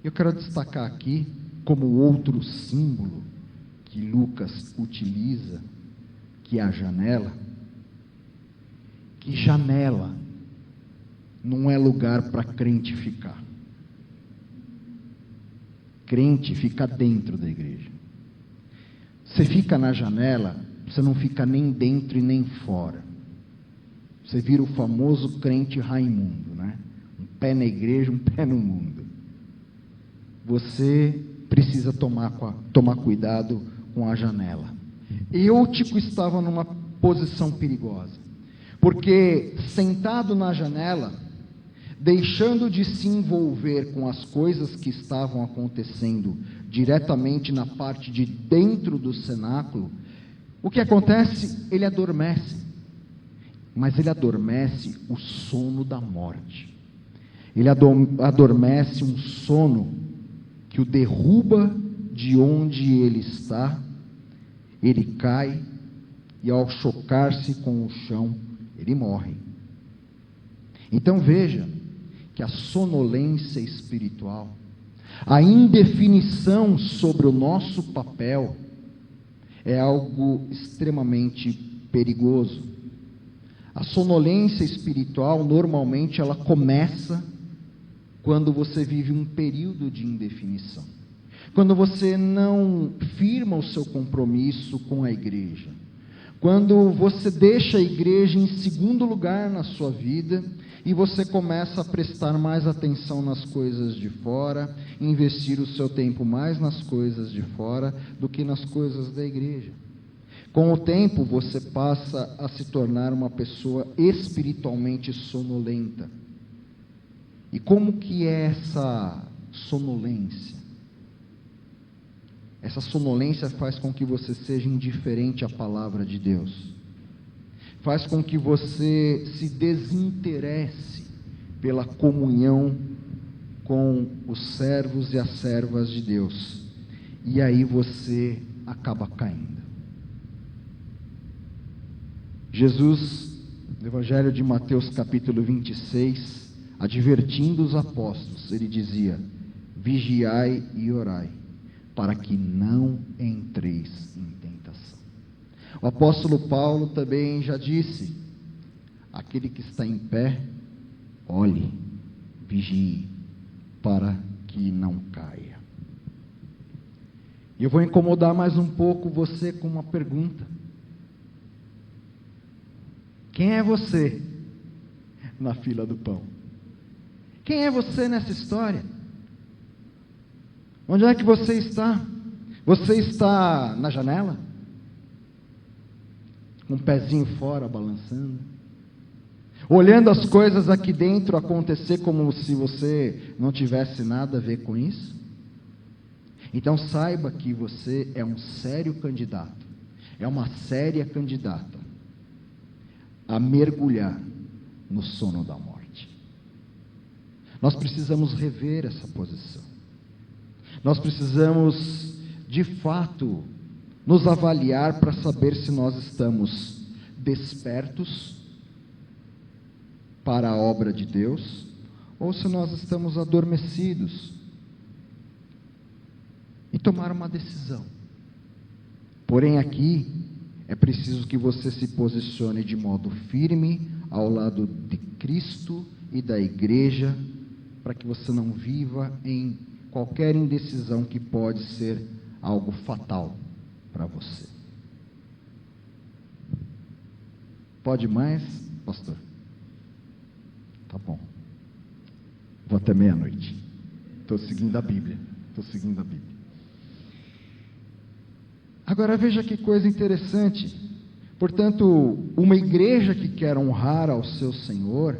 Eu quero destacar aqui, como outro símbolo que Lucas utiliza, que é a janela, que janela não é lugar para crente ficar. Crente fica dentro da igreja. Você fica na janela, você não fica nem dentro e nem fora. Você vira o famoso crente Raimundo, né? Um pé na igreja, um pé no mundo. Você precisa tomar cuidado com a janela. Eutico estava numa posição perigosa, porque sentado na janela, deixando de se envolver com as coisas que estavam acontecendo diretamente na parte de dentro do cenáculo, o que acontece? Ele adormece, mas ele adormece o sono da morte. Ele adormece um sono que o derruba de onde ele está, ele cai, e ao chocar-se com o chão, ele morre. Então veja que a sonolência espiritual, a indefinição sobre o nosso papel, é algo extremamente perigoso. A sonolência espiritual, normalmente, ela começa quando você vive um período de indefinição, quando você não firma o seu compromisso com a igreja, quando você deixa a igreja em segundo lugar na sua vida, e você começa a prestar mais atenção nas coisas de fora, investir o seu tempo mais nas coisas de fora do que nas coisas da igreja. Com o tempo, você passa a se tornar uma pessoa espiritualmente sonolenta. E como que é essa sonolência? Essa sonolência faz com que você seja indiferente à palavra de Deus. Faz com que você se desinteresse pela comunhão com os servos e as servas de Deus. E aí você acaba caindo. Jesus, no Evangelho de Mateus capítulo 26, advertindo os apóstolos, ele dizia: vigiai e orai, para que não entreis em tentação. O apóstolo Paulo também já disse: aquele que está em pé, olhe, vigie, para que não caia. E eu vou incomodar mais um pouco você com uma pergunta: quem é você na fila do pão? Quem é você nessa história? Onde é que você está? Você está na janela? Com um pezinho fora, balançando? Olhando as coisas aqui dentro acontecer como se você não tivesse nada a ver com isso? Então saiba que você é um sério candidato, é uma séria candidata a mergulhar no sono da morte. Nós precisamos rever essa posição. Nós precisamos, de fato, nos avaliar para saber se nós estamos despertos para a obra de Deus, ou se nós estamos adormecidos e tomar uma decisão. Porém, aqui é preciso que você se posicione de modo firme ao lado de Cristo e da igreja, para que você não viva em qualquer indecisão que pode ser algo fatal para você. Pode mais, pastor? Tá bom. Vou até meia-noite. Estou seguindo a Bíblia. Agora veja que coisa interessante. Portanto, uma igreja que quer honrar ao seu Senhor,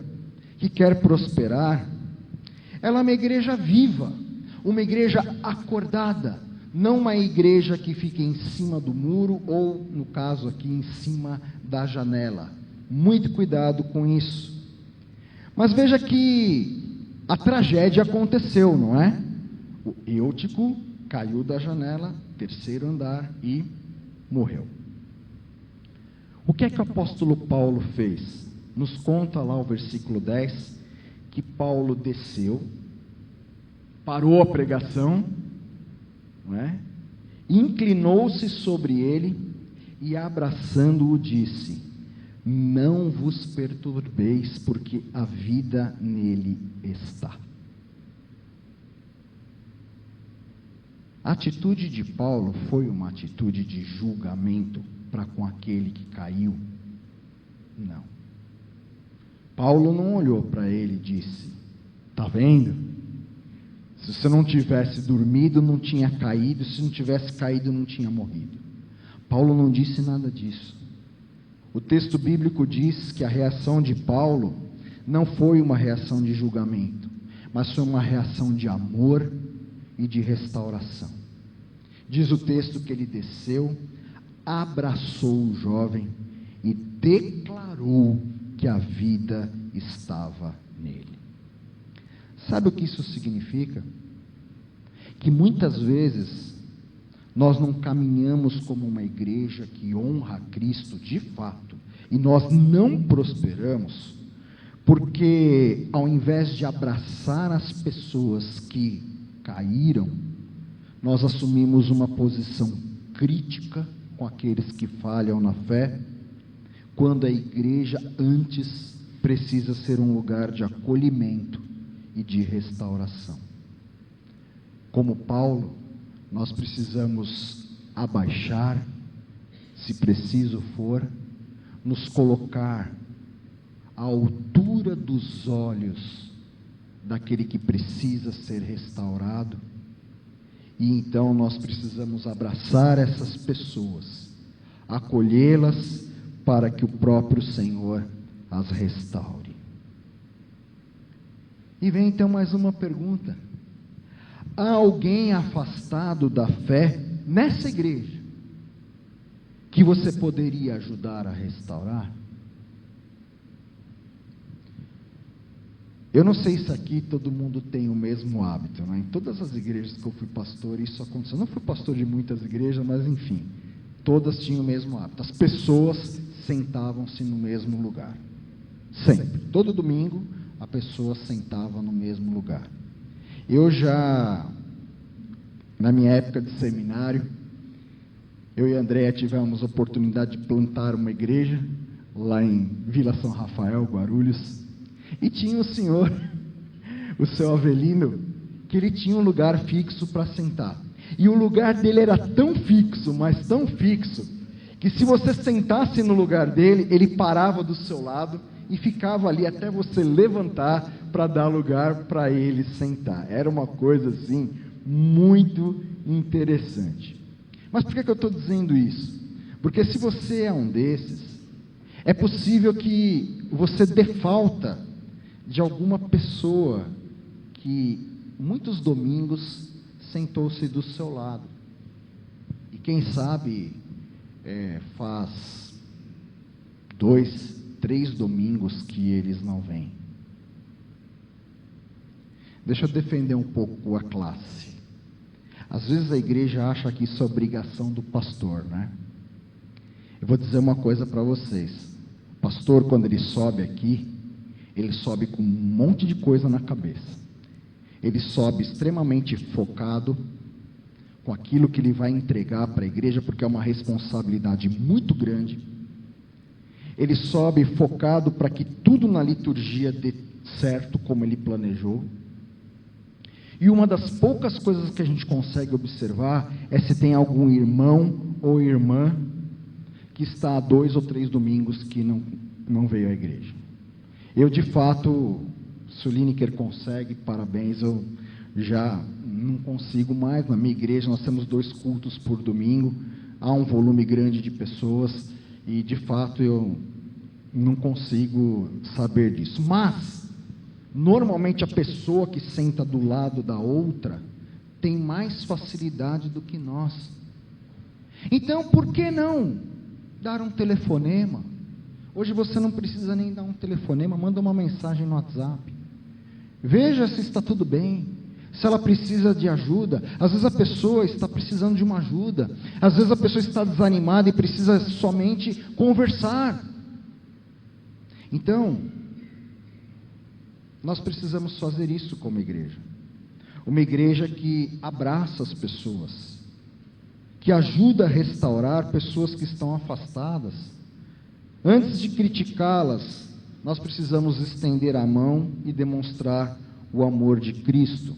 que quer prosperar, ela é uma igreja viva, uma igreja acordada, não uma igreja que fica em cima do muro ou, no caso aqui, em cima da janela. Muito cuidado com isso. Mas veja que a tragédia aconteceu, não é? O Eutico caiu da janela, terceiro andar, e morreu. O que é que o apóstolo Paulo fez? Nos conta lá o versículo 10, que Paulo desceu, parou a pregação, não é? Inclinou-se sobre ele e, abraçando-o, disse: não vos perturbeis, porque a vida nele está. A atitude de Paulo foi uma atitude de julgamento para com aquele que caiu? Não. Paulo não olhou para ele e disse: está vendo? Se você não tivesse dormido, não tinha caído, se não tivesse caído, não tinha morrido. Paulo não disse nada disso. O texto bíblico diz que a reação de Paulo não foi uma reação de julgamento, mas foi uma reação de amor e de restauração. Diz o texto que ele desceu, abraçou o jovem e declarou que a vida estava nele. Sabe o que isso significa? Que muitas vezes nós não caminhamos como uma igreja que honra a Cristo de fato, e nós não prosperamos, porque ao invés de abraçar as pessoas que caíram, nós assumimos uma posição crítica com aqueles que falham na fé, quando a igreja antes precisa ser um lugar de acolhimento e de restauração. Como Paulo, nós precisamos abaixar, se preciso for, nos colocar à altura dos olhos daquele que precisa ser restaurado, e então nós precisamos abraçar essas pessoas, acolhê-las para que o próprio Senhor as restaure. E vem então mais uma pergunta: há alguém afastado da fé nessa igreja que você poderia ajudar a restaurar? Eu não sei se aqui todo mundo tem o mesmo hábito, né? Em todas as igrejas que eu fui pastor, isso aconteceu. Eu não fui pastor de muitas igrejas, mas enfim, todas tinham o mesmo hábito. As pessoas sentavam-se no mesmo lugar. Sempre. Todo domingo, a pessoa sentava no mesmo lugar. Eu já, na minha época de seminário, eu e a Andréia tivemos a oportunidade de plantar uma igreja lá em Vila São Rafael, Guarulhos, e tinha o senhor, o seu Avelino, que ele tinha um lugar fixo para sentar, e o lugar dele era tão fixo, mas tão fixo, que se você sentasse no lugar dele, ele parava do seu lado e ficava ali até você levantar para dar lugar para ele sentar. Era uma coisa assim muito interessante. Mas por que eu estou dizendo isso? Porque se você é um desses, é possível que você dê falta de alguma pessoa que muitos domingos sentou-se do seu lado. E quem sabe faz 2, 3 domingos que eles não vêm. Deixa eu defender um pouco a classe. Às vezes a igreja acha que isso é obrigação do pastor, né? Eu vou dizer uma coisa para vocês: pastor, quando ele sobe aqui, ele sobe com um monte de coisa na cabeça. Ele sobe extremamente focado com aquilo que ele vai entregar para a igreja, porque é uma responsabilidade muito grande. Ele sobe focado para que tudo na liturgia dê certo como ele planejou. E uma das poucas coisas que a gente consegue observar é se tem algum irmão ou irmã que está há 2 ou 3 domingos que não veio à igreja. Eu, de fato, se o Lineker consegue, parabéns, eu já não consigo mais. Na minha igreja nós temos 2 cultos por domingo, há um volume grande de pessoas, e de fato eu não consigo saber disso. Mas, normalmente a pessoa que senta do lado da outra tem mais facilidade do que nós. Então, por que não dar um telefonema? Hoje você não precisa nem dar um telefonema, manda uma mensagem no WhatsApp. Veja se está tudo bem, se ela precisa de ajuda. Às vezes a pessoa está precisando de uma ajuda, às vezes a pessoa está desanimada e precisa somente conversar. Então, nós precisamos fazer isso como igreja. Uma igreja que abraça as pessoas, que ajuda a restaurar pessoas que estão afastadas. Antes de criticá-las, nós precisamos estender a mão e demonstrar o amor de Cristo.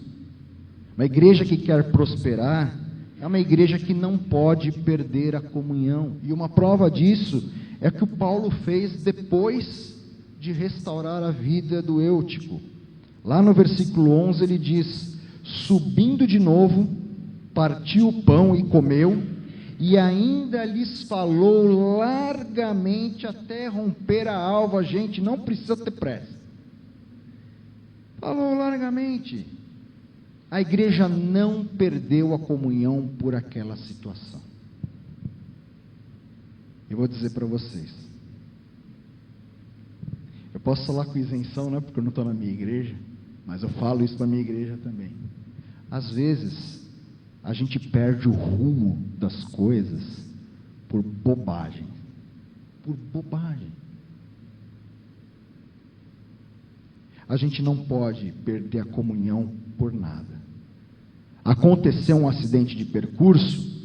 Uma igreja que quer prosperar é uma igreja que não pode perder a comunhão. E uma prova disso é o que o Paulo fez depois de restaurar a vida do Eutico. Lá no versículo 11 ele diz: subindo de novo, partiu o pão e comeu, e ainda lhes falou largamente até romper a alva. Gente, não precisa ter pressa. Falou largamente. A igreja não perdeu a comunhão por aquela situação. Eu vou dizer para vocês. Eu posso falar com isenção, né, porque eu não estou na minha igreja, mas eu falo isso para a minha igreja também. Às vezes, a gente perde o rumo das coisas por bobagem. Por bobagem. A gente não pode perder a comunhão por nada. Aconteceu um acidente de percurso,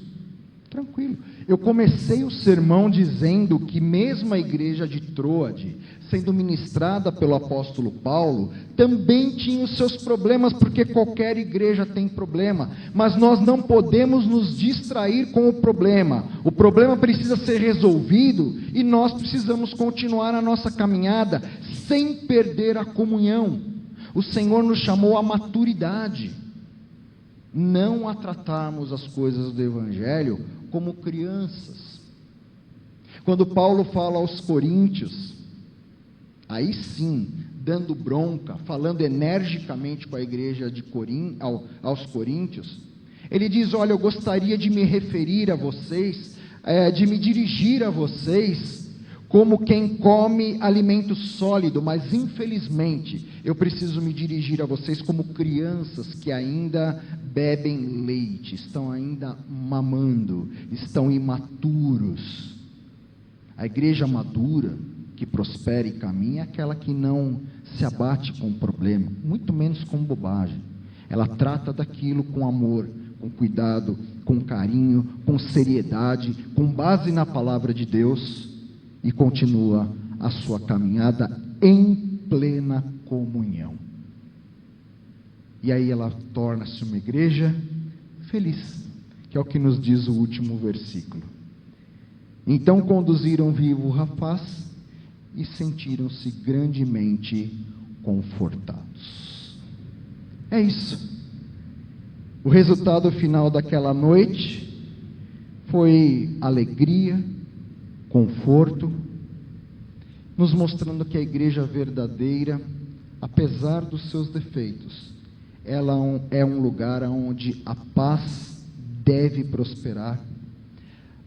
tranquilo. Eu comecei o sermão dizendo que mesmo a igreja de Troade, sendo ministrada pelo apóstolo Paulo, também tinha os seus problemas, porque qualquer igreja tem problema, mas nós não podemos nos distrair com o problema precisa ser resolvido, e nós precisamos continuar a nossa caminhada, sem perder a comunhão. O Senhor nos chamou à maturidade, não a tratarmos as coisas do Evangelho como crianças. Quando Paulo fala aos coríntios, aí sim, dando bronca, falando energicamente com a igreja de aos coríntios, ele diz: olha, eu gostaria de me referir a vocês, de me dirigir a vocês, como quem come alimento sólido, mas infelizmente, eu preciso me dirigir a vocês como crianças que ainda bebem leite, estão ainda mamando, estão imaturos. A igreja madura, que prospera e caminha, é aquela que não se abate com o problema, muito menos com bobagem. Ela trata daquilo com amor, com cuidado, com carinho, com seriedade, com base na palavra de Deus, e continua a sua caminhada em plena comunhão. E aí ela torna-se uma igreja feliz, que é o que nos diz o último versículo. Então conduziram vivo o rapaz e sentiram-se grandemente confortados. É isso. O resultado final daquela noite foi alegria, conforto, nos mostrando que a igreja verdadeira, apesar dos seus defeitos, ela é um lugar onde a paz deve prosperar,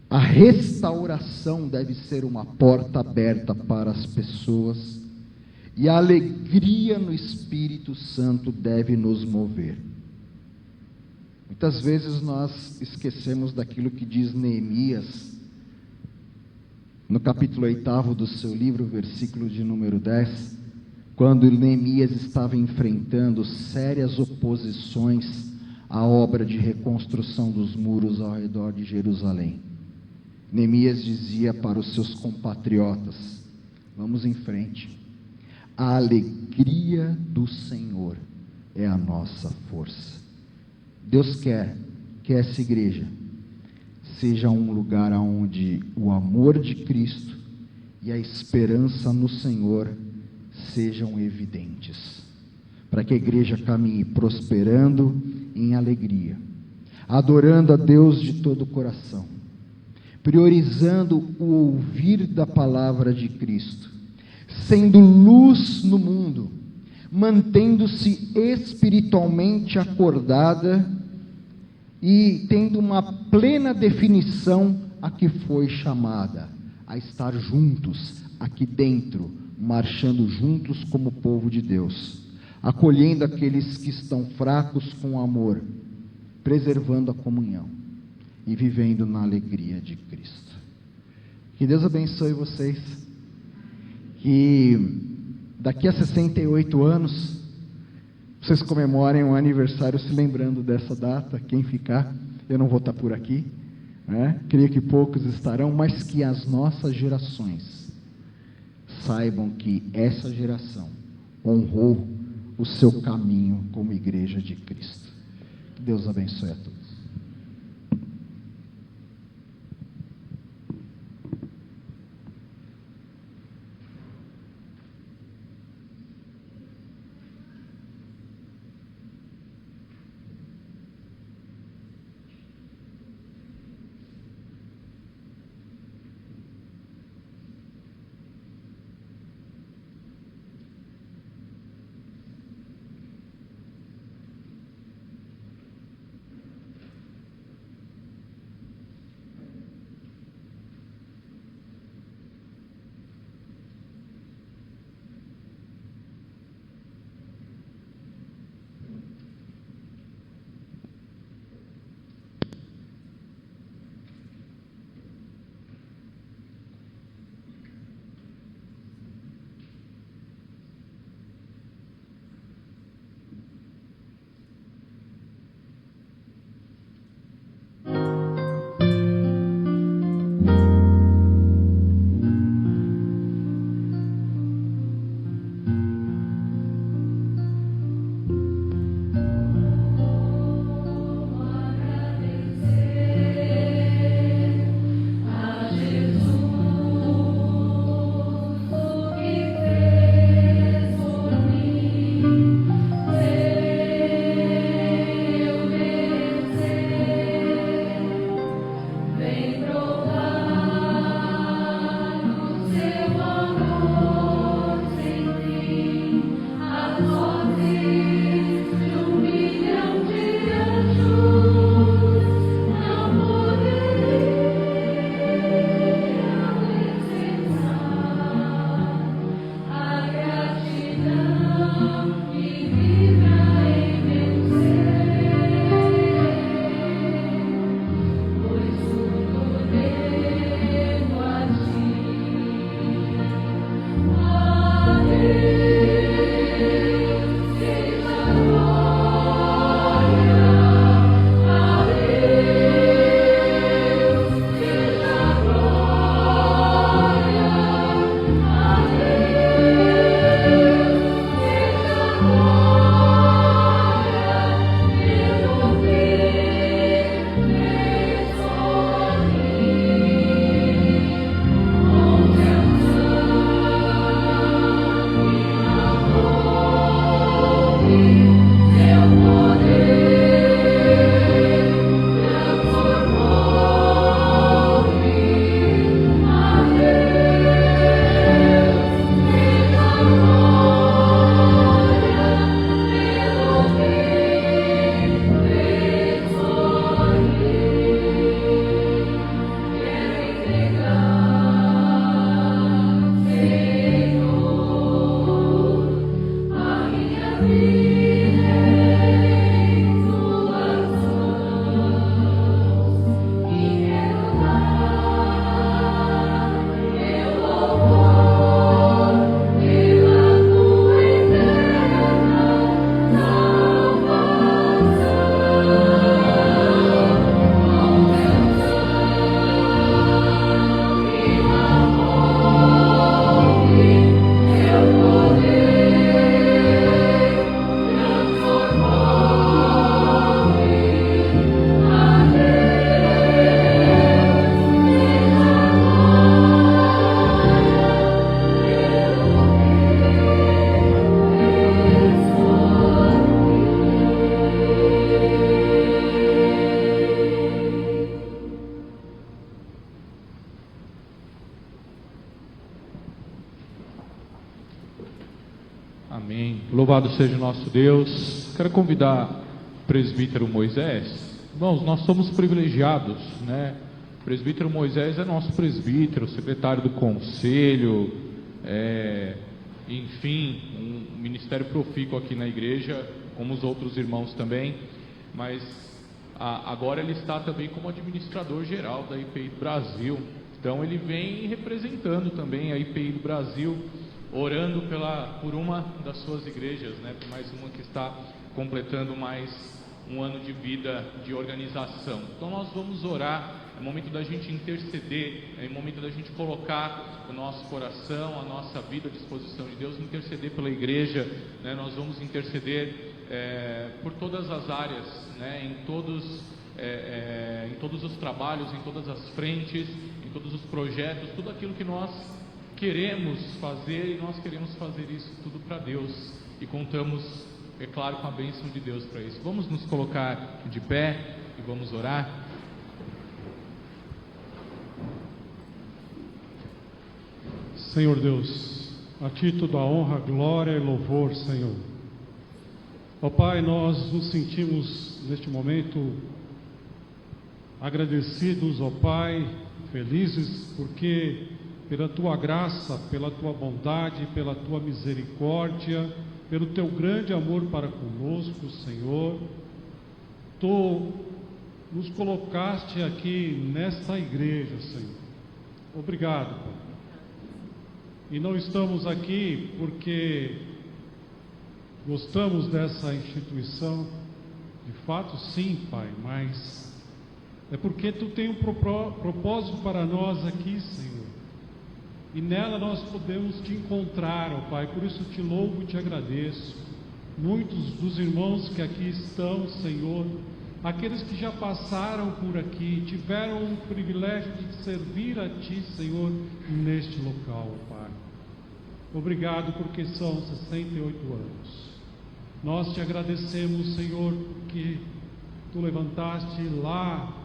a restauração deve ser uma porta aberta para as pessoas, e a alegria no Espírito Santo deve nos mover. Muitas vezes nós esquecemos daquilo que diz Neemias, no capítulo 8 do seu livro, versículo de número 10, quando Neemias estava enfrentando sérias oposições à obra de reconstrução dos muros ao redor de Jerusalém. Neemias dizia para os seus compatriotas: vamos em frente, a alegria do Senhor é a nossa força. Deus quer que essa igreja seja um lugar onde o amor de Cristo e a esperança no Senhor sejam evidentes, para que a igreja caminhe prosperando em alegria, adorando a Deus de todo o coração, priorizando o ouvir da palavra de Cristo, sendo luz no mundo, mantendo-se espiritualmente acordada e tendo uma plena definição a que foi chamada, a estar juntos aqui dentro, marchando juntos como povo de Deus, acolhendo aqueles que estão fracos com amor, preservando a comunhão e vivendo na alegria de Cristo. Que Deus abençoe vocês, que daqui a 68 anos vocês comemorem um aniversário se lembrando dessa data. Quem ficar, eu não vou estar por aqui, né? Creio que poucos estarão, mas que as nossas gerações saibam que essa geração honrou o seu caminho como igreja de Cristo. Que Deus abençoe a todos. Amém. Louvado seja o nosso Deus. Quero convidar o presbítero Moisés. Irmãos, nós somos privilegiados, né? O presbítero Moisés é nosso presbítero, secretário do conselho, enfim, um ministério profícuo aqui na igreja, como os outros irmãos também, mas agora ele está também como administrador geral da IPI do Brasil. Então ele vem representando também a IPI do Brasil, orando por uma das suas igrejas, né? Por mais uma que está completando mais um ano de vida de organização. Então nós vamos orar, é momento da gente interceder, é momento da gente colocar o nosso coração, a nossa vida à disposição de Deus, interceder pela igreja, né? Nós vamos interceder por todas as áreas, né? Em todos os trabalhos, em todas as frentes, em todos os projetos, tudo aquilo que nós queremos fazer, e nós queremos fazer isso tudo para Deus, e contamos, é claro, com a bênção de Deus para isso. Vamos nos colocar de pé e vamos orar. Senhor Deus, a Ti toda a honra, glória e louvor, Senhor. Ó Pai, nós nos sentimos neste momento agradecidos, ó Pai, felizes, porque pela Tua graça, pela Tua bondade, pela Tua misericórdia, pelo Teu grande amor para conosco, Senhor, Tu nos colocaste aqui nesta igreja, Senhor. Obrigado, Pai. E não estamos aqui porque gostamos dessa instituição, de fato sim, Pai, mas é porque Tu tem um propósito para nós aqui, Senhor, e nela nós podemos Te encontrar, ó Pai. Por isso Te louvo e Te agradeço. Muitos dos irmãos que aqui estão, Senhor, aqueles que já passaram por aqui, tiveram o privilégio de servir a Ti, Senhor, neste local, ó Pai. Obrigado, porque são 68 anos. Nós Te agradecemos, Senhor, porque Tu levantaste lá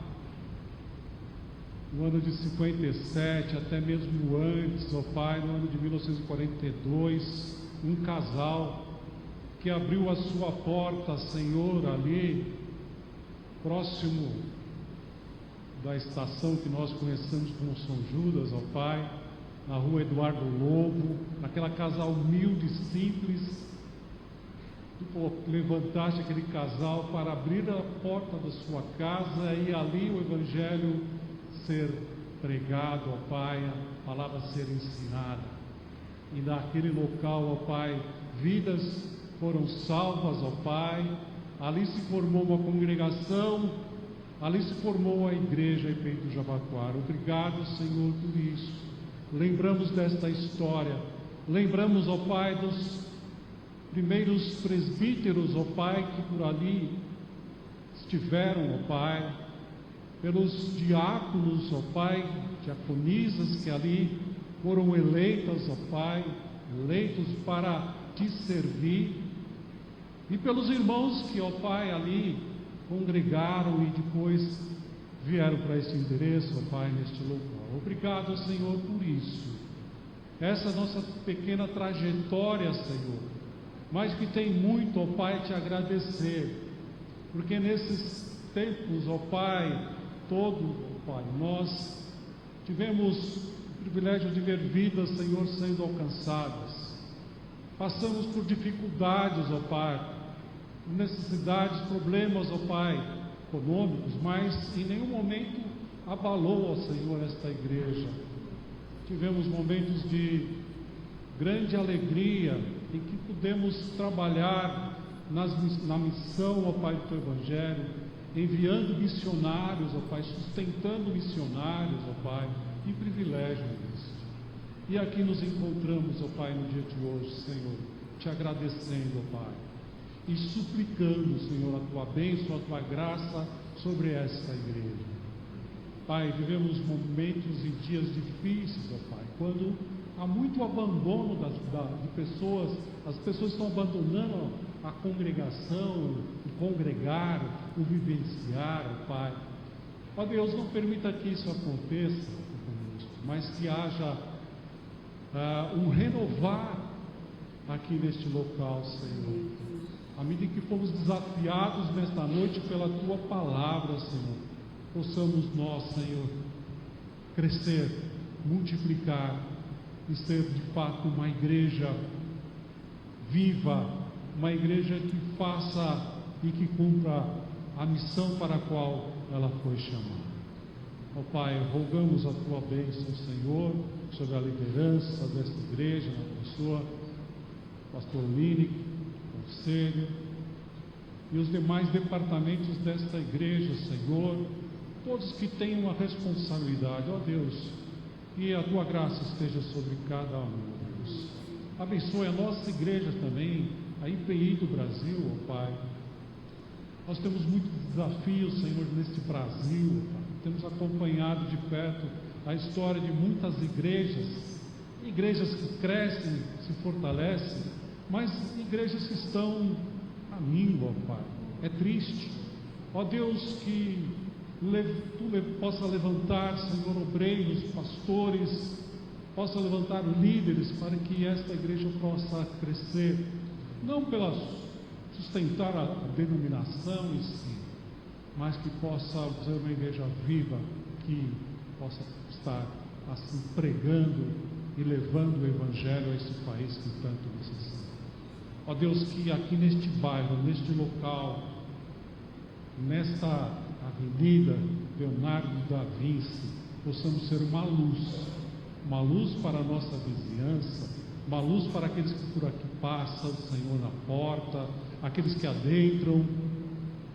no ano de 57, até mesmo antes, ó Pai, no ano de 1942, um casal que abriu a sua porta, Senhor, ali, próximo da estação que nós conhecemos como São Judas, ó Pai, na rua Eduardo Lobo, naquela casa humilde e simples. Tu levantaste aquele casal para abrir a porta da sua casa e ali o Evangelho ser pregado, ó Pai, a palavra ser ensinada. E naquele local, ó Pai, vidas foram salvas, ó Pai. Ali se formou uma congregação, ali se formou a igreja IPI do Jabaquara. Obrigado, Senhor, por isso. Lembramos desta história, lembramos, ó Pai, dos primeiros presbíteros, ó Pai, que por ali estiveram, ó Pai, pelos diáconos, ó Pai, diaconisas que ali foram eleitas, ó Pai, eleitos para Te servir, e pelos irmãos que, ó Pai, ali congregaram e depois vieram para esse endereço, ó Pai, neste local. Obrigado, Senhor, por isso. Essa nossa pequena trajetória, Senhor, mas que tem muito, ó Pai, Te agradecer, porque nesses tempos, ó Pai, todo, ó Pai, nós tivemos o privilégio de ver vidas, Senhor, sendo alcançadas. Passamos por dificuldades, ó Pai, necessidades, problemas, ó Pai, econômicos, mas em nenhum momento abalou, ó Senhor, esta igreja. Tivemos momentos de grande alegria em que pudemos trabalhar na missão, ó Pai, do Teu Evangelho, enviando missionários, ó Pai, sustentando missionários, ó Pai, que privilégio isso. E aqui nos encontramos, ó Pai, no dia de hoje, Senhor, Te agradecendo, ó Pai, e suplicando, Senhor, a Tua bênção, a Tua graça sobre esta igreja. Pai, vivemos momentos e dias difíceis, ó Pai, quando há muito abandono de pessoas, as pessoas estão abandonando a congregação, o congregar, o vivenciar, ó Pai. Ó Deus, não permita que isso aconteça, mas que haja um renovar aqui neste local, Senhor. À medida que fomos desafiados nesta noite pela Tua palavra, Senhor, possamos nós, Senhor, crescer, multiplicar e ser de fato uma igreja viva, uma igreja que faça e que cumpra a missão para a qual ela foi chamada. Ó Pai, rogamos a Tua bênção, Senhor, sobre a liderança desta igreja, na pessoa do pastor Línico, conselho e os demais departamentos desta igreja, Senhor, todos que têm uma responsabilidade, ó Deus, e a Tua graça esteja sobre cada um, ó Deus. Abençoe a nossa igreja também, a IPI do Brasil, ó Pai. Nós temos muitos desafios, Senhor, neste Brasil, ó Pai. Temos acompanhado de perto a história de muitas igrejas que crescem, se fortalecem, mas igrejas que estão a míngua, ó Pai. É triste. Ó Deus, que Tu possa levantar, Senhor, obreiros, pastores, possa levantar líderes para que esta igreja possa crescer, não pela sustentar a denominação em si, mas que possa ser uma igreja viva, que possa estar assim pregando e levando o Evangelho a esse país que tanto necessita. Ó Deus, que aqui neste bairro, neste local, nesta avenida Leonardo da Vinci, possamos ser uma luz para a nossa vizinhança, uma luz para aqueles que por aqui passam, Senhor, na porta, aqueles que adentram,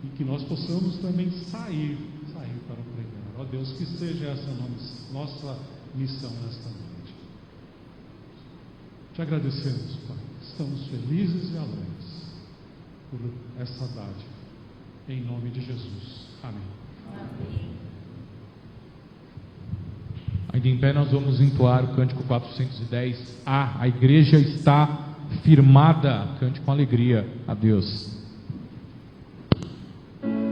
e que nós possamos também sair para pregar. Ó Deus, que seja essa nossa missão nesta noite. Te agradecemos, Pai. Estamos felizes e alegres por essa dádiva. Em nome de Jesus. Amém. Amém. Ainda em pé, nós vamos entoar o cântico 410. A igreja está firmada. Cante com alegria a Deus. Amém.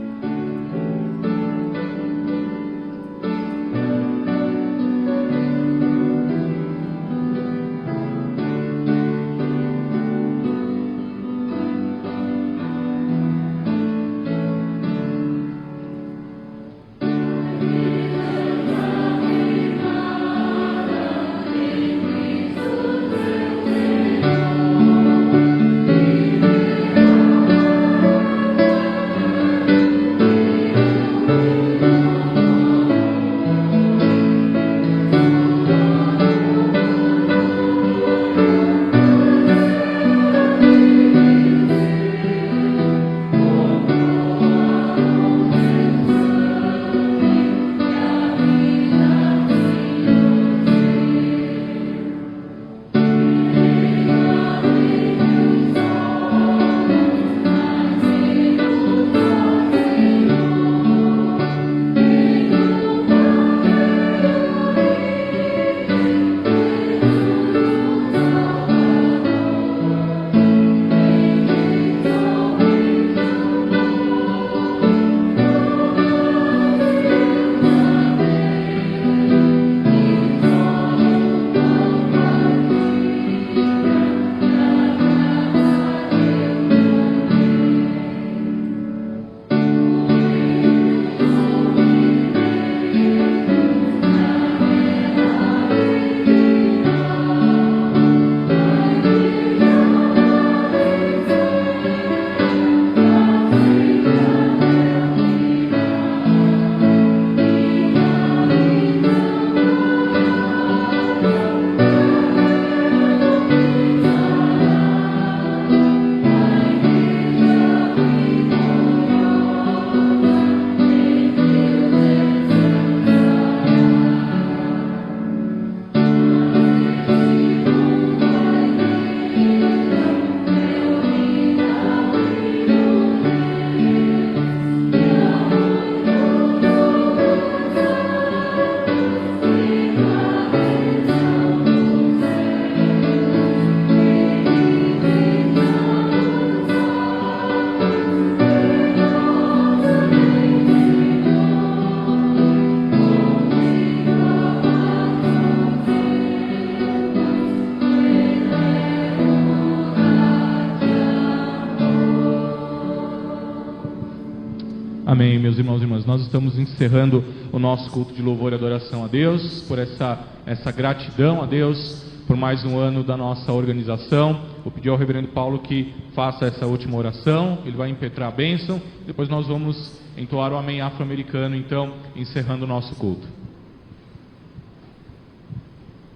Amém, meus irmãos e irmãs. Nós estamos encerrando o nosso culto de louvor e adoração a Deus, por essa gratidão a Deus, por mais um ano da nossa organização. Vou pedir ao reverendo Paulo que faça essa última oração, ele vai impetrar a bênção, depois nós vamos entoar o amém afro-americano, então, encerrando o nosso culto.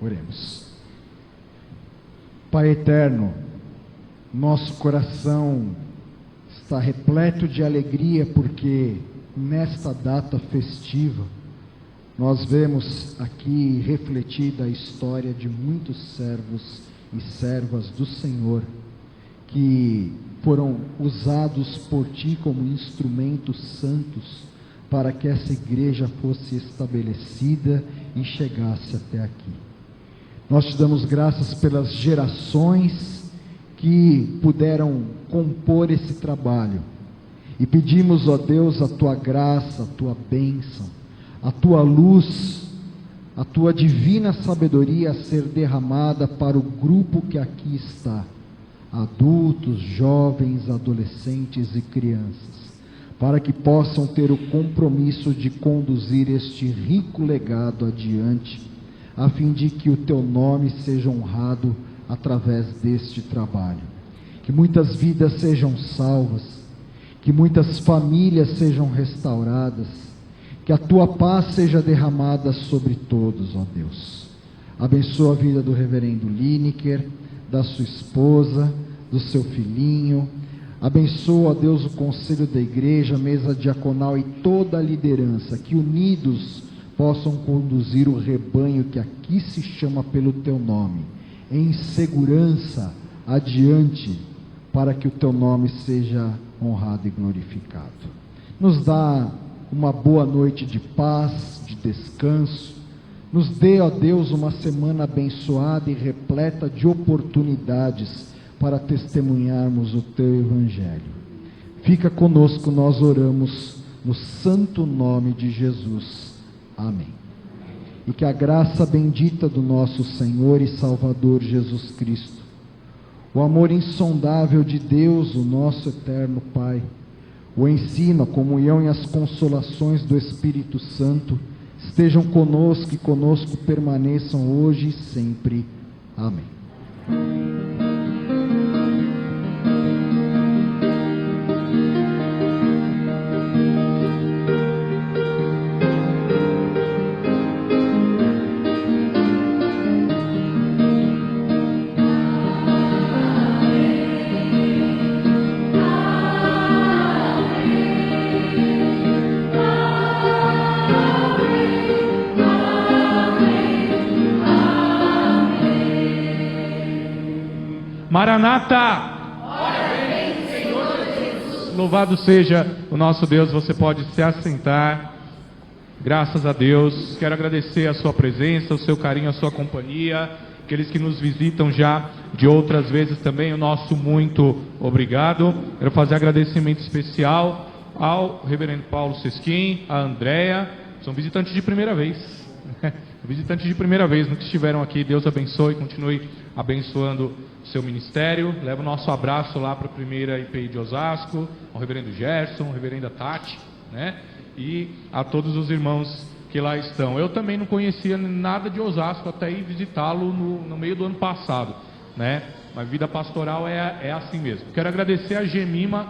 Oremos. Pai eterno, nosso coração está repleto de alegria porque nesta data festiva nós vemos aqui refletida a história de muitos servos e servas do Senhor que foram usados por Ti como instrumentos santos para que essa igreja fosse estabelecida e chegasse até aqui. Nós Te damos graças pelas gerações que puderam compor esse trabalho e pedimos, ó Deus, a Tua graça, a Tua bênção, a Tua luz, a Tua divina sabedoria a ser derramada para o grupo que aqui está, adultos, jovens, adolescentes e crianças, para que possam ter o compromisso de conduzir este rico legado adiante, a fim de que o Teu nome seja honrado através deste trabalho. Que muitas vidas sejam salvas, que muitas famílias sejam restauradas, que a Tua paz seja derramada sobre todos, ó Deus. Abençoa a vida do reverendo Lineker, da sua esposa, do seu filhinho. Abençoa, ó Deus, o conselho da igreja, a mesa diaconal e toda a liderança, que unidos possam conduzir o rebanho que aqui se chama pelo Teu nome, em segurança adiante, para que o Teu nome seja honrado e glorificado. Nos dá uma boa noite de paz, de descanso. Nos dê, ó Deus, uma semana abençoada e repleta de oportunidades para testemunharmos o Teu Evangelho. Fica conosco, nós oramos no santo nome de Jesus. Amém. E que a graça bendita do nosso Senhor e Salvador Jesus Cristo, o amor insondável de Deus, o nosso eterno Pai, o ensino, a comunhão e as consolações do Espírito Santo estejam conosco e conosco permaneçam hoje e sempre. Amém. Maranata! Louvado seja o nosso Deus. Você pode se assentar. Graças a Deus. Quero agradecer a sua presença, o seu carinho, a sua companhia. Aqueles que nos visitam já de outras vezes também, o nosso muito obrigado. Quero fazer agradecimento especial ao reverendo Paulo Sesquim, a Andréia. São visitantes de primeira vez. Visitantes de primeira vez, nunca estiveram aqui. Deus abençoe e continue abençoando o seu ministério. Leva o nosso abraço lá para a primeira IPI de Osasco, ao reverendo Gerson, ao reverenda Tati, né? E a todos os irmãos que lá estão. Eu também não conhecia nada de Osasco até ir visitá-lo no meio do ano passado, né? Mas vida pastoral é assim mesmo. Quero agradecer a Gemima.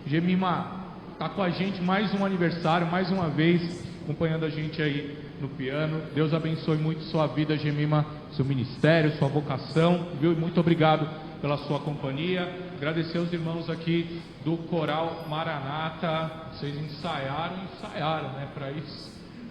Gemima está com a gente mais um aniversário, mais uma vez, acompanhando a gente aí no piano. Deus abençoe muito sua vida, Gemima, seu ministério, sua vocação, viu? E muito obrigado pela sua companhia. Agradecer aos irmãos aqui do Coral Maranata. Vocês ensaiaram, né,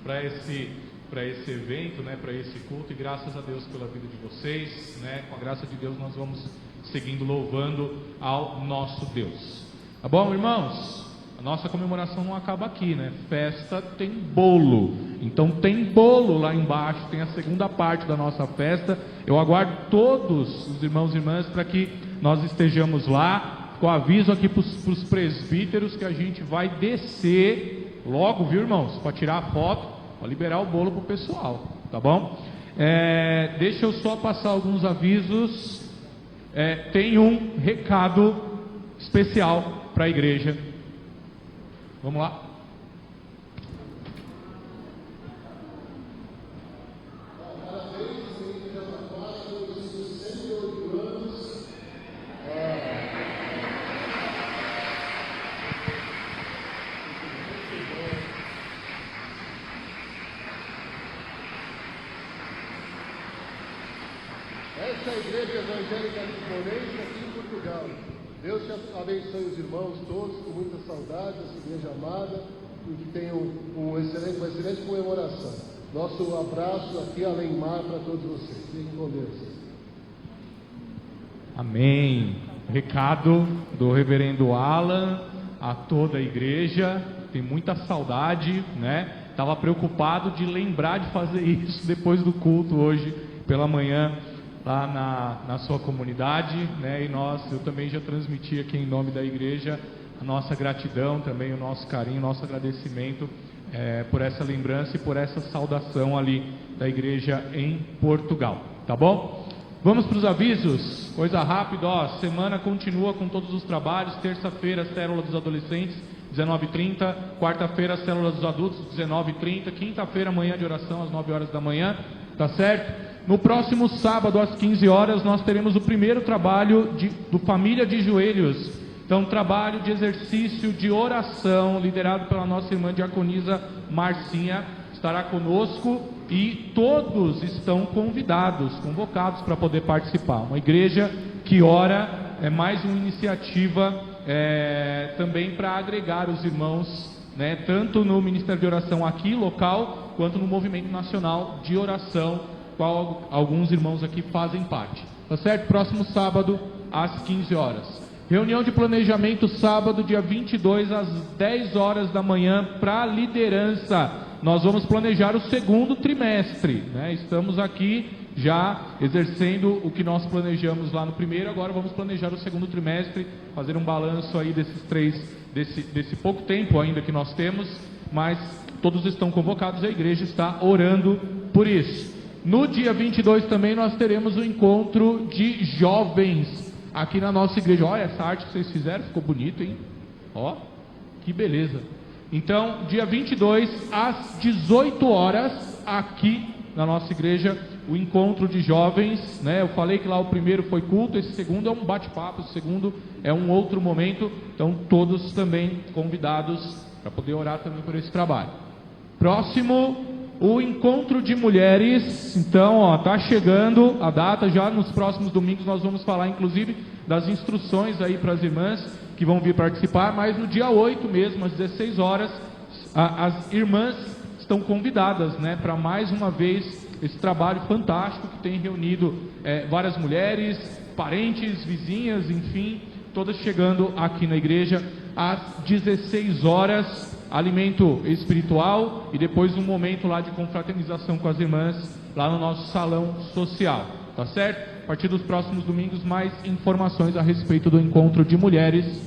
para esse evento, né, para esse culto, e graças a Deus pela vida de vocês, né? Com a graça de Deus nós vamos seguindo louvando ao nosso Deus. Tá bom, irmãos? A nossa comemoração não acaba aqui, né? Festa tem bolo. Então tem bolo lá embaixo, tem a segunda parte da nossa festa. Eu aguardo todos os irmãos e irmãs para que nós estejamos lá. Com aviso aqui para os presbíteros que a gente vai descer logo, viu, irmãos? Para tirar a foto, para liberar o bolo para o pessoal, tá bom? Deixa eu só passar alguns avisos. Tem um recado especial para a igreja. Vamos lá. Igreja Evangélica Lisbonense aqui em Portugal. Deus te abençoe os irmãos todos, com muita saudade, essa igreja amada, e que tenham uma excelente comemoração. Nosso abraço aqui além mar para todos vocês. Fiquem com Deus. Amém. Recado do reverendo Alan a toda a igreja. Tem muita saudade, né? Estava preocupado de lembrar de fazer isso depois do culto hoje pela manhã lá na sua comunidade, né? E eu também já transmiti aqui em nome da igreja a nossa gratidão, também o nosso carinho, o nosso agradecimento por essa lembrança e por essa saudação ali da igreja em Portugal, tá bom? Vamos para os avisos, coisa rápida, semana continua com todos os trabalhos. Terça-feira, célula dos adolescentes, 19h30, quarta-feira, célula dos adultos, 19h30, quinta-feira, manhã de oração, às 9 horas da manhã, tá certo? No próximo sábado, às 15 horas, nós teremos o primeiro trabalho do Família de Joelhos. Então, trabalho de exercício de oração, liderado pela nossa irmã diaconisa Marcinha, estará conosco e todos estão convocados para poder participar. Uma igreja que ora é mais uma iniciativa também para agregar os irmãos, né, tanto no Ministério de Oração aqui, local, quanto no Movimento Nacional de Oração, qual alguns irmãos aqui fazem parte. Tá certo? Próximo sábado, às 15 horas. Reunião de planejamento, sábado, dia 22, às 10 horas da manhã, para a liderança. Nós vamos planejar o segundo trimestre, né? Estamos aqui já exercendo o que nós planejamos lá no primeiro, agora vamos planejar o segundo trimestre, fazer um balanço aí desse pouco tempo ainda que nós temos, mas todos estão convocados, a igreja está orando por isso. No dia 22 também nós teremos o encontro de jovens aqui na nossa igreja. Olha essa arte que vocês fizeram, ficou bonito, hein? Ó, que beleza. Então, dia 22, às 18 horas, aqui na nossa igreja, o encontro de jovens, né? Eu falei que lá o primeiro foi culto, esse segundo é um bate-papo, o segundo é um outro momento. Então, todos também convidados para poder orar também por esse trabalho. Próximo, o encontro de mulheres. Então, tá chegando a data, já nos próximos domingos nós vamos falar, inclusive, das instruções aí para as irmãs que vão vir participar, mas no dia 8 mesmo, às 16 horas, as irmãs estão convidadas, né, para mais uma vez esse trabalho fantástico que tem reunido várias mulheres, parentes, vizinhas, enfim, todas chegando aqui na igreja às 16 horas, alimento espiritual e depois um momento lá de confraternização com as irmãs lá no nosso salão social, tá certo? A partir dos próximos domingos, mais informações a respeito do encontro de mulheres.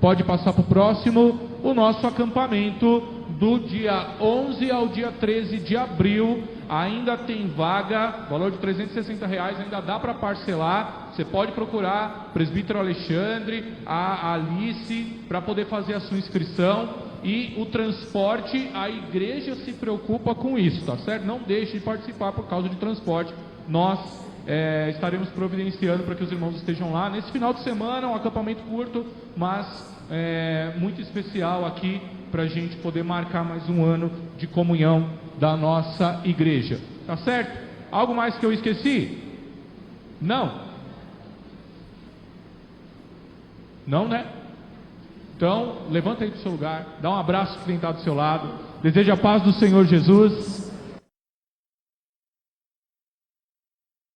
Pode passar para o próximo. O nosso acampamento do dia 11 ao dia 13 de abril, ainda tem vaga, valor de R$360, ainda dá para parcelar. Você pode procurar o presbítero Alexandre, a Alice, para poder fazer a sua inscrição. E o transporte, a igreja se preocupa com isso, tá certo? Não deixe de participar por causa de transporte. Nós estaremos providenciando para que os irmãos estejam lá nesse final de semana, um acampamento curto, mas muito especial aqui para a gente poder marcar mais um ano de comunhão da nossa igreja, tá certo? Algo mais que eu esqueci? Não, né? Então, levanta aí do seu lugar, dá um abraço para quem está do seu lado, deseja a paz do Senhor Jesus.